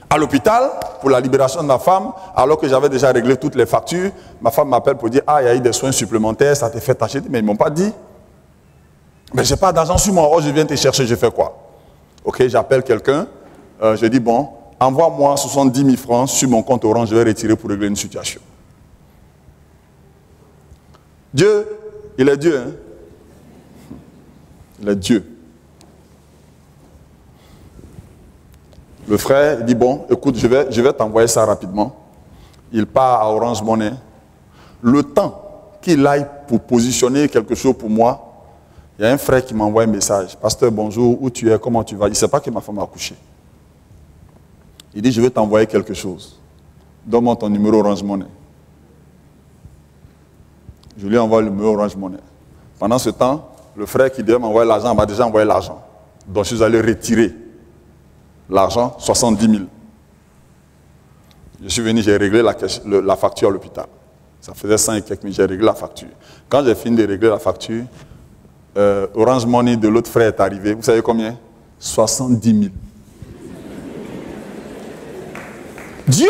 à l'hôpital pour la libération de ma femme, alors que j'avais déjà réglé toutes les factures. Ma femme m'appelle pour dire, ah, il y a eu des soins supplémentaires, ça t'est fait tâcher. Mais ils ne m'ont pas dit. Mais je n'ai pas d'argent sur moi, oh, je viens te chercher, je fais quoi? Ok, j'appelle quelqu'un, je dis, bon, envoie-moi 70 000 francs sur mon compte Orange, je vais retirer pour régler une situation. Dieu, il est Dieu, hein? Il est Dieu. Le frère, il dit, bon, écoute, je vais t'envoyer ça rapidement. Il part à Orange Money. Le temps qu'il aille pour positionner quelque chose pour moi, il y a un frère qui m'envoie un message. Pasteur, bonjour, où tu es, comment tu vas? Il ne sait pas que ma femme a accouché. Il dit, je vais t'envoyer quelque chose. Donne-moi ton numéro Orange Money. Je lui envoie le numéro Orange Money. Pendant ce temps, le frère qui devait m'envoyer l'argent m'a déjà envoyé l'argent. Donc je suis allé retirer l'argent, 70 000. Je suis venu, j'ai réglé la facture à l'hôpital. Ça faisait 100 et quelques mille, j'ai réglé la facture. Quand j'ai fini de régler la facture, Orange Money de l'autre frère est arrivé. Vous savez combien? 70 000. Dieu,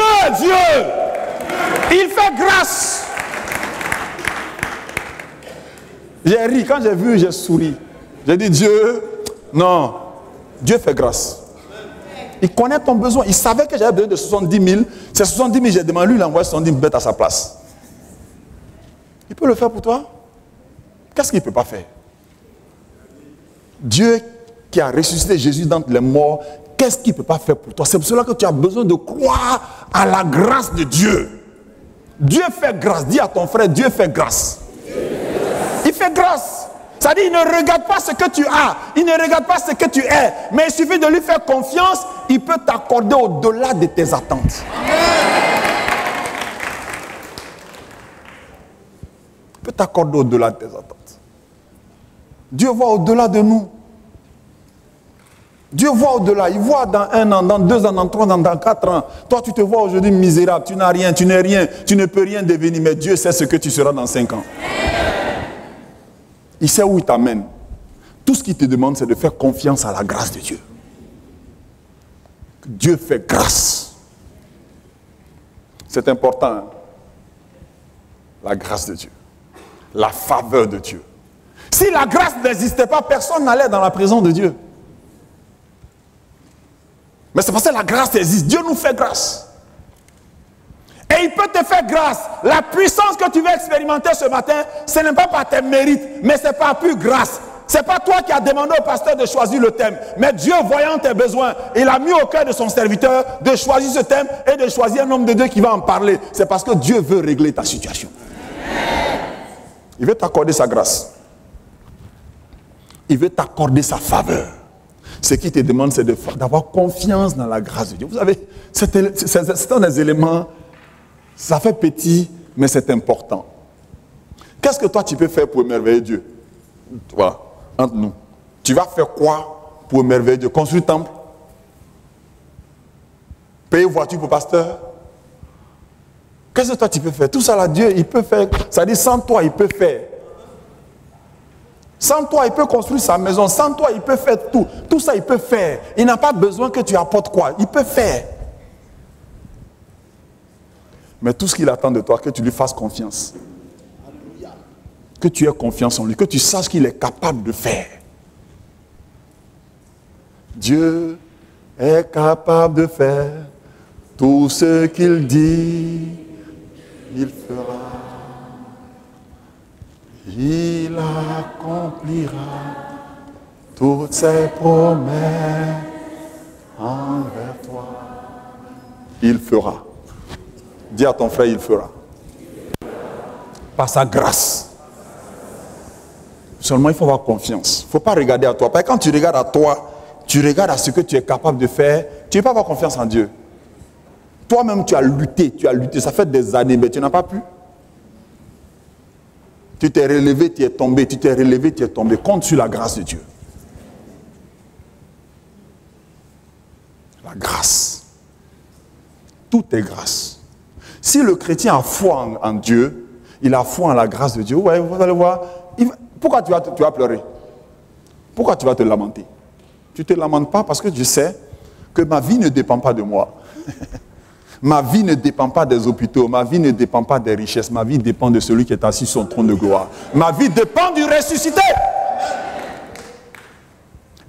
il fait grâce. J'ai ri, quand j'ai vu, j'ai souri. J'ai dit, Dieu, non, Dieu fait grâce. Il connaît ton besoin. Il savait que j'avais besoin de 70 000. Ces 70 000, j'ai demandé, lui, il envoie 70 000 bêtes à sa place. Il peut le faire pour toi? Qu'est-ce qu'il ne peut pas faire? Dieu qui a ressuscité Jésus d'entre les morts, qu'est-ce qu'il ne peut pas faire pour toi? C'est pour cela que tu as besoin de croire à la grâce de Dieu. Dieu fait grâce. Dis à ton frère, Dieu fait grâce. Il fait grâce. C'est-à-dire, il ne regarde pas ce que tu as, il ne regarde pas ce que tu es, mais il suffit de lui faire confiance, il peut t'accorder au-delà de tes attentes. Il peut t'accorder au-delà de tes attentes. Dieu voit au-delà de nous. Dieu voit au-delà, il voit dans 1 an, dans 2 ans, dans 3 ans, dans 4 ans. Toi, tu te vois aujourd'hui misérable, tu n'as rien, tu n'es rien, tu ne peux rien devenir, mais Dieu sait ce que tu seras dans 5 ans. Il sait où il t'amène. Tout ce qu'il te demande, c'est de faire confiance à la grâce de Dieu. Dieu fait grâce. C'est important. Hein? La grâce de Dieu. La faveur de Dieu. Si la grâce n'existait pas, personne n'allait dans la présence de Dieu. Mais c'est parce que la grâce existe. Dieu nous fait grâce. Et il peut te faire grâce. La puissance que tu veux expérimenter ce matin, ce n'est pas par tes mérites, mais c'est par pure grâce. Ce n'est pas toi qui as demandé au pasteur de choisir le thème. Mais Dieu, voyant tes besoins, il a mis au cœur de son serviteur de choisir ce thème et de choisir un homme de Dieu qui va en parler. C'est parce que Dieu veut régler ta situation. Il veut t'accorder sa grâce. Il veut t'accorder sa faveur. Ce qu'il te demande, c'est d'avoir confiance dans la grâce de Dieu. Vous savez, c'est un des éléments. Ça fait petit, mais c'est important. Qu'est-ce que toi tu peux faire pour émerveiller Dieu? Toi, entre nous. Tu vas faire quoi pour émerveiller Dieu? Construire un temple? Payer une voiture pour pasteur? Qu'est-ce que toi tu peux faire? Tout ça là, Dieu, il peut faire. Ça dit sans toi, il peut faire. Sans toi, il peut construire sa maison. Sans toi, il peut faire tout. Tout ça, il peut faire. Il n'a pas besoin que tu apportes quoi. Il peut faire. Mais tout ce qu'il attend de toi, que tu lui fasses confiance. Que tu aies confiance en lui. Que tu saches qu'il est capable de faire. Dieu est capable de faire tout ce qu'il dit, il fera. Il accomplira toutes ses promesses envers toi. Il fera. Dis à ton frère, il fera. Par sa grâce. Seulement, il faut avoir confiance. Il ne faut pas regarder à toi. Parce que quand tu regardes à toi, tu regardes à ce que tu es capable de faire, tu ne peux pas avoir confiance en Dieu. Toi-même, tu as lutté. Ça fait des années, mais tu n'as pas pu. Tu t'es relevé, tu es tombé. Tu t'es relevé, tu es tombé. Compte sur la grâce de Dieu. La grâce. Tout est grâce. Si le chrétien a foi en Dieu, il a foi en la grâce de Dieu. Ouais, vous allez voir. Pourquoi tu vas pleurer? Pourquoi tu vas te lamenter? Tu ne te lamentes pas parce que tu sais que ma vie ne dépend pas de moi. Ma vie ne dépend pas des hôpitaux, ma vie ne dépend pas des richesses, ma vie dépend de celui qui est assis sur son trône de gloire. Ma vie dépend du ressuscité.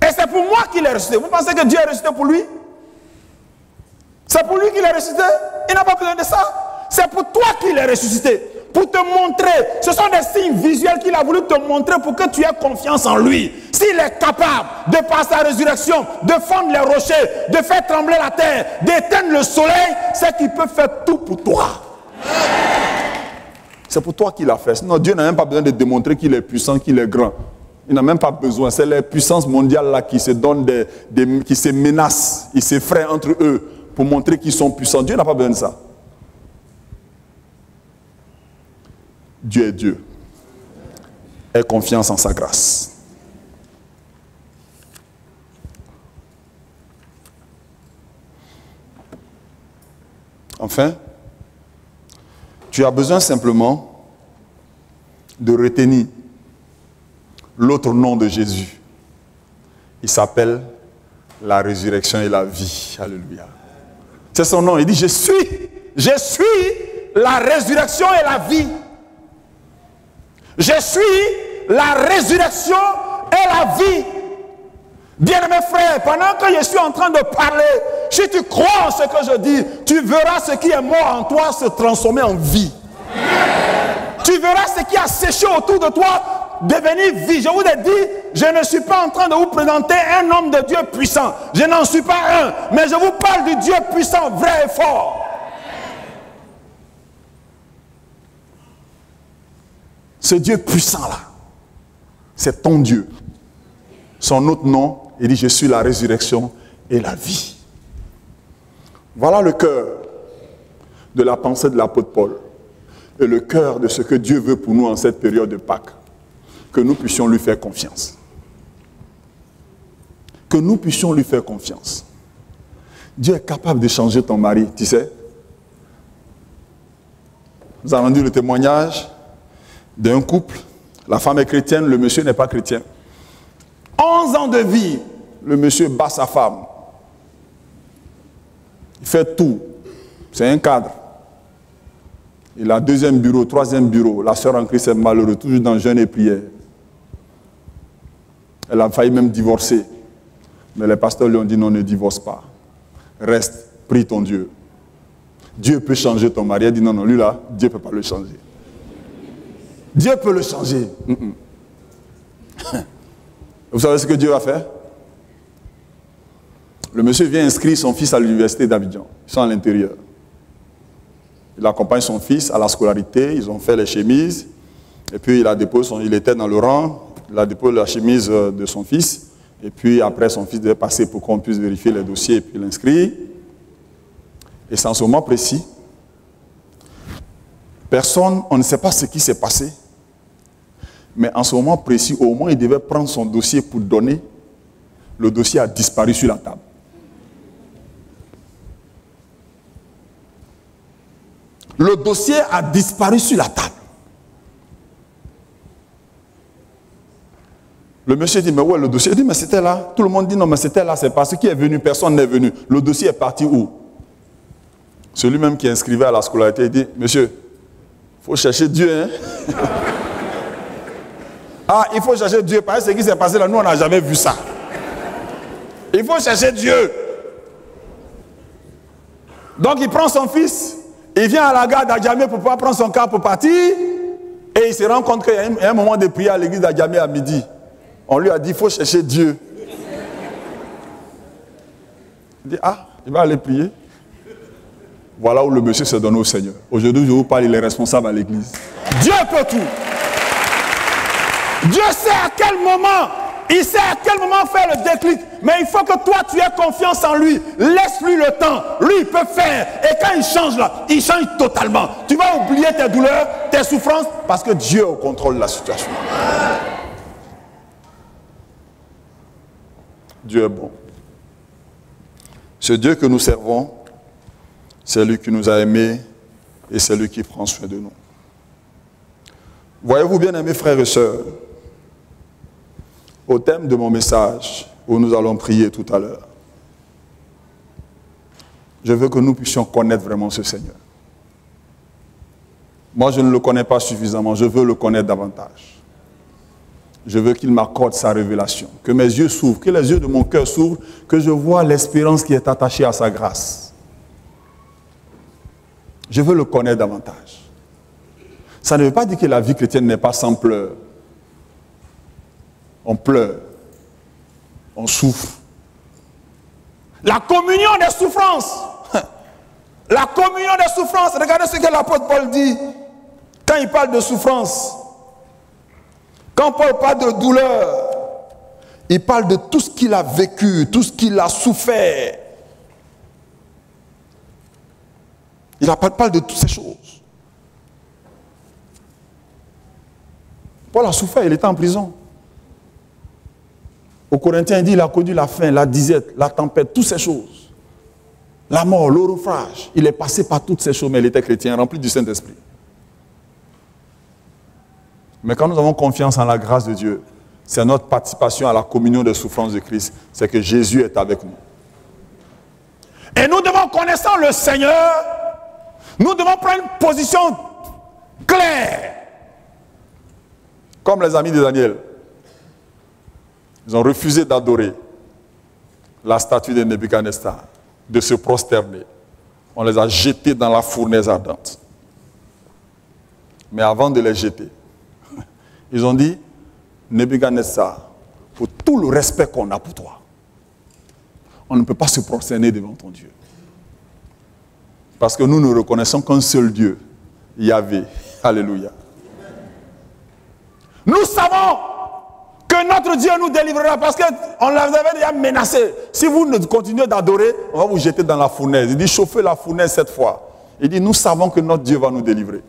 Et c'est pour moi qu'il est ressuscité. Vous pensez que Dieu est ressuscité pour lui? C'est pour lui qu'il est ressuscité? Il n'a pas besoin de ça. C'est pour toi qu'il est ressuscité. Pour te montrer. Ce sont des signes visuels qu'il a voulu te montrer pour que tu aies confiance en lui. S'il est capable, de par sa résurrection, de fendre les rochers, de faire trembler la terre, d'éteindre le soleil, c'est qu'il peut faire tout pour toi. C'est pour toi qu'il a fait. Sinon, Dieu n'a même pas besoin de démontrer qu'il est puissant, qu'il est grand. Il n'a même pas besoin. C'est les puissances mondiales là qui se donnent qui se menacent. Ils s'effraient entre eux pour montrer qu'ils sont puissants. Dieu n'a pas besoin de ça. Dieu est Dieu. Aie confiance en sa grâce. Enfin, tu as besoin simplement de retenir l'autre nom de Jésus. Il s'appelle la résurrection et la vie. Alléluia. C'est son nom. Il dit, je suis la résurrection et la vie. Je suis la résurrection et la vie. Bien-aimés frères, pendant que je suis en train de parler, si tu crois en ce que je dis, tu verras ce qui est mort en toi se transformer en vie. Tu verras ce qui a séché autour de toi devenir vie. Je vous ai dit, je ne suis pas en train de vous présenter un homme de Dieu puissant. Je n'en suis pas un, mais je vous parle du Dieu puissant, vrai et fort. Ce Dieu puissant-là, c'est ton Dieu. Son autre nom, il dit, je suis la résurrection et la vie. Voilà le cœur de la pensée de l'apôtre Paul et le cœur de ce que Dieu veut pour nous en cette période de Pâques. Que nous puissions lui faire confiance. Que nous puissions lui faire confiance. Dieu est capable de changer ton mari, tu sais. Nous avons entendu le témoignage d'un couple. La femme est chrétienne, le monsieur n'est pas chrétien. 11 ans de vie, le monsieur bat sa femme. Il fait tout. C'est un cadre. Il a deuxième bureau, troisième bureau. La sœur en Christ est malheureuse, toujours dans jeûne et prière. Elle a failli même divorcer. Mais les pasteurs lui ont dit non, ne divorce pas. Reste, prie ton Dieu. Dieu peut changer ton mari. Elle dit non, non, lui là, Dieu ne peut pas le changer. Dieu peut le changer. Vous savez ce que Dieu va faire? Le monsieur vient inscrire son fils à l'université d'Abidjan. Ils sont à l'intérieur. Il accompagne son fils à la scolarité. Ils ont fait les chemises. Et puis il était dans le rang. Il a déposé la chemise de son fils. Et puis après, son fils devait passer pour qu'on puisse vérifier les dossiers et puis l'inscrire. Et c'est en ce moment précis. Personne, on ne sait pas ce qui s'est passé. Mais en ce moment précis, au moins, il devait prendre son dossier pour donner. Le dossier a disparu sur la table. Le dossier a disparu sur la table. Le monsieur dit, mais où est le dossier? Il dit, mais c'était là. Tout le monde dit, non, mais c'était là, c'est parce qu'il est venu, personne n'est venu. Le dossier est parti où? Celui-même qui inscrivait à la scolarité, il dit, monsieur, il faut chercher Dieu, hein? Ah, il faut chercher Dieu, parce que ce qui s'est passé là, nous, on n'a jamais vu ça. Il faut chercher Dieu. Donc, il prend son fils, il vient à la gare d'Adjamé pour pouvoir prendre son car pour partir, et il se rend compte qu'il y a un moment de prière à l'église d'Adjamé à midi. On lui a dit, il faut chercher Dieu. Il dit, ah, il va aller prier. Voilà où le monsieur s'est donné au Seigneur. Aujourd'hui, je vous parle, il est responsable à l'église. Dieu peut tout. Dieu sait à quel moment, il sait à quel moment faire le déclic. Mais il faut que toi, tu aies confiance en lui. Laisse-lui le temps. Lui, il peut faire. Et quand il change là, il change totalement. Tu vas oublier tes douleurs, tes souffrances, parce que Dieu est au contrôle de la situation. Dieu est bon. Ce Dieu que nous servons, c'est lui qui nous a aimés et c'est lui qui prend soin de nous. Voyez-vous, bien-aimés frères et sœurs, au thème de mon message, où nous allons prier tout à l'heure, Je veux que nous puissions connaître vraiment ce Seigneur. Moi, je ne le connais pas suffisamment. Je veux le connaître davantage. Je veux qu'il m'accorde sa révélation. Que mes yeux s'ouvrent, que les yeux de mon cœur s'ouvrent, que je vois l'espérance qui est attachée à sa grâce. Je veux le connaître davantage. Ça ne veut pas dire que la vie chrétienne n'est pas sans pleurs. On pleure. On souffre. La communion des souffrances. La communion des souffrances. Regardez ce que l'apôtre Paul dit quand il parle de souffrance. Quand Paul parle de douleur, il parle de tout ce qu'il a vécu, tout ce qu'il a souffert. Il parle de toutes ces choses. Paul a souffert, il était en prison. Aux Corinthiens, il dit, il a connu la faim, la disette, la tempête, toutes ces choses. La mort, le naufrage. Il est passé par toutes ces choses, mais il était chrétien, rempli du Saint-Esprit. Mais quand nous avons confiance en la grâce de Dieu, c'est notre participation à la communion des souffrances de Christ. C'est que Jésus est avec nous. Et nous devons, connaissant le Seigneur, nous devons prendre une position claire. Comme les amis de Daniel. Ils ont refusé d'adorer la statue de Nebuchadnezzar, de se prosterner. On les a jetés dans la fournaise ardente. Mais avant de les jeter, ils ont dit, Nebuchadnezzar, pour tout le respect qu'on a pour toi, on ne peut pas se prosterner devant ton Dieu. Parce que nous ne reconnaissons qu'un seul Dieu, Yahvé. Alléluia. Nous savons que notre Dieu nous délivrera parce qu'on les avait déjà menacés. Si vous ne continuez d'adorer, on va vous jeter dans la fournaise. Il dit, chauffez la fournaise 7 fois. Il dit, nous savons que notre Dieu va nous délivrer.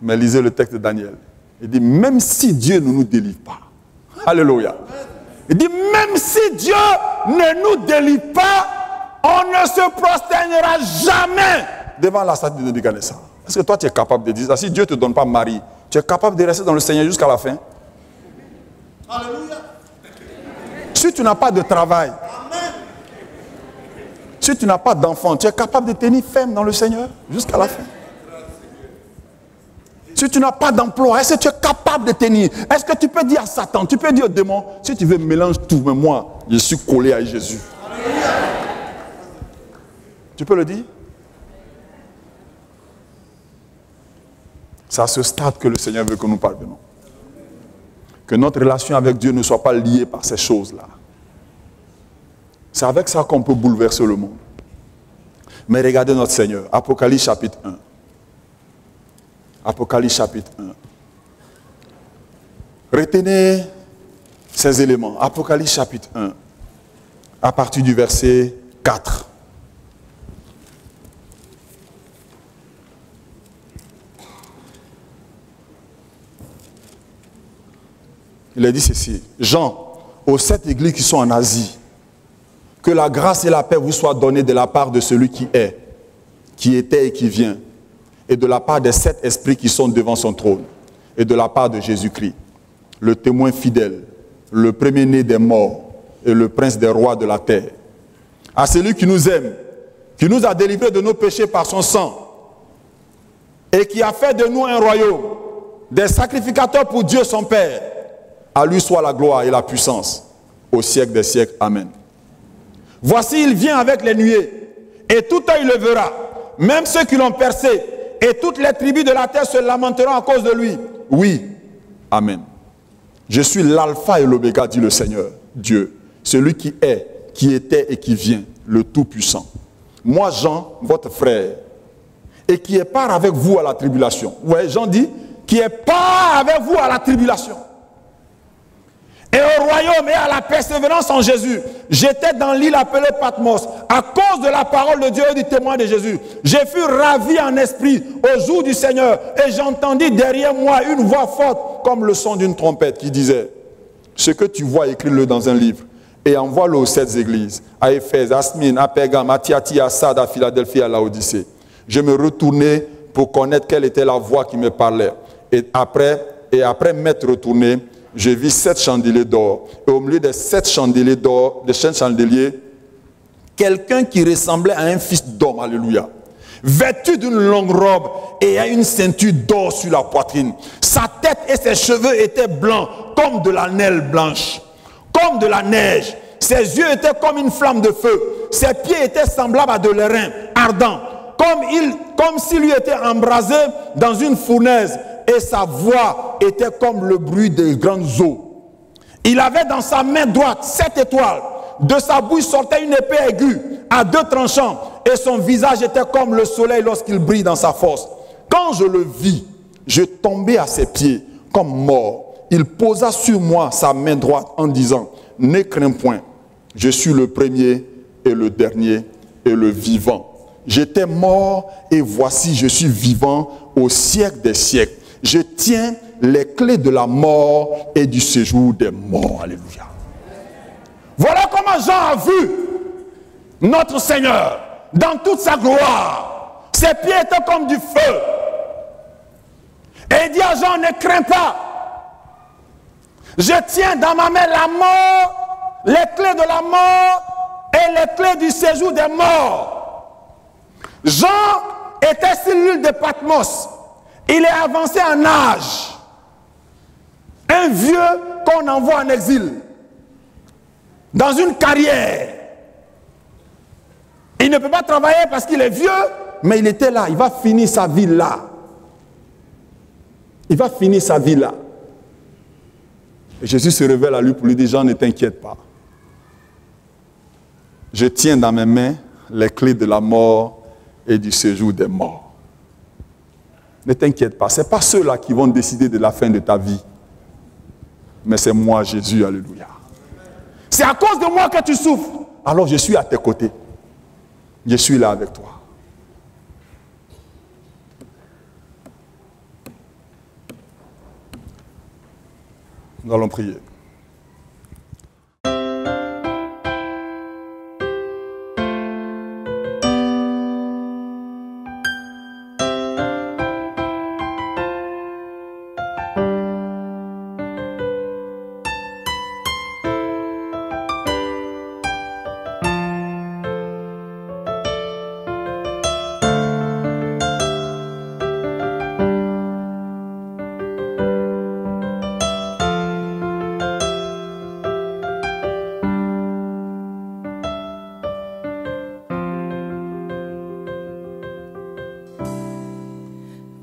Mais lisez le texte de Daniel. Il dit, même si Dieu ne nous délivre pas. Alléluia. Il dit, même si Dieu ne nous délivre pas, on ne se prosternera jamais devant la statue de Nebuchadnezzar. Est-ce que toi tu es capable de dire ça? Si Dieu ne te donne pas mari, tu es capable de rester dans le Seigneur jusqu'à la fin? Alléluia. Si tu n'as pas de travail, si tu n'as pas d'enfant, tu es capable de tenir ferme dans le Seigneur jusqu'à la fin? Si tu n'as pas d'emploi, est-ce que tu es capable de tenir? Est-ce que tu peux dire à Satan, tu peux dire au démon, si tu veux mélange tout, mais moi, je suis collé à Jésus. Alléluia. Tu peux le dire? C'est à ce stade que le Seigneur veut que nous parvenons. Que notre relation avec Dieu ne soit pas liée par ces choses-là. C'est avec ça qu'on peut bouleverser le monde. Mais regardez notre Seigneur. Apocalypse chapitre 1. Apocalypse chapitre 1. Retenez ces éléments. Apocalypse chapitre 1. À partir du verset 4. Il a dit ceci. Jean, aux 7 églises qui sont en Asie, que la grâce et la paix vous soient données de la part de celui qui est, qui était et qui vient, et de la part des 7 esprits qui sont devant son trône, et de la part de Jésus-Christ, le témoin fidèle, le premier-né des morts, et le prince des rois de la terre. À celui qui nous aime, qui nous a délivrés de nos péchés par son sang, et qui a fait de nous un royaume, des sacrificateurs pour Dieu son Père. À lui soit la gloire et la puissance, au siècle des siècles. Amen. Voici, il vient avec les nuées, et tout œil le verra, même ceux qui l'ont percé, et toutes les tribus de la terre se lamenteront à cause de lui. Oui. Amen. Je suis l'alpha et l'oméga, dit le Seigneur, Dieu, celui qui est, qui était et qui vient, le Tout-Puissant. Moi, Jean, votre frère, et qui est part avec vous à la tribulation. Vous voyez, Jean dit, qui est part avec vous à la tribulation. Et au royaume et à la persévérance en Jésus. J'étais dans l'île appelée Patmos à cause de la parole de Dieu et du témoin de Jésus. J'ai fui ravi en esprit au jour du Seigneur et j'entendis derrière moi une voix forte comme le son d'une trompette qui disait: ce que tu vois, écris-le dans un livre et envoie-le aux 7 églises, à Éphèse, à Smyrne, à Pergame, à Thyatire, à Sardes, à Philadelphie, à Laodicée. Je me retournai pour connaître quelle était la voix qui me parlait. Et après m'être retourné, je vis 7 chandeliers d'or. Et au milieu des 7 chandeliers d'or, des 7 chandeliers, quelqu'un qui ressemblait à un fils d'homme, alléluia, vêtu d'une longue robe et à une ceinture d'or sur la poitrine. Sa tête et ses cheveux étaient blancs comme de la neige blanche, comme de la neige. Ses yeux étaient comme une flamme de feu. Ses pieds étaient semblables à de l'airain ardent, comme s'il lui était embrasé dans une fournaise, et sa voix était comme le bruit des grandes eaux. Il avait dans sa main droite 7 étoiles. De sa bouche sortait une épée aiguë à 2 tranchants, et son visage était comme le soleil lorsqu'il brille dans sa force. Quand je le vis, je tombai à ses pieds comme mort. Il posa sur moi sa main droite en disant, « Ne crains point, je suis le premier et le dernier et le vivant. J'étais mort et voici je suis vivant au siècle des siècles. Je tiens les clés de la mort et du séjour des morts. » Alléluia. Voilà comment Jean a vu notre Seigneur dans toute sa gloire. Ses pieds étaient comme du feu. Et il dit à Jean, ne crains pas. Je tiens dans ma main la mort, les clés de la mort et les clés du séjour des morts. Jean était sur l'île de Patmos. Il est avancé en âge. Un vieux qu'on envoie en exil. Dans une carrière. Il ne peut pas travailler parce qu'il est vieux, mais il était là. Il va finir sa vie là. Il va finir sa vie là. Et Jésus se révèle à lui pour lui dire, Jean, ne t'inquiète pas. Je tiens dans mes mains les clés de la mort et du séjour des morts. Ne t'inquiète pas, ce n'est pas ceux-là qui vont décider de la fin de ta vie. Mais c'est moi, Jésus, alléluia. C'est à cause de moi que tu souffres. Alors je suis à tes côtés. Je suis là avec toi. Nous allons prier.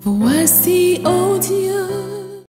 Voici, ô Dieu,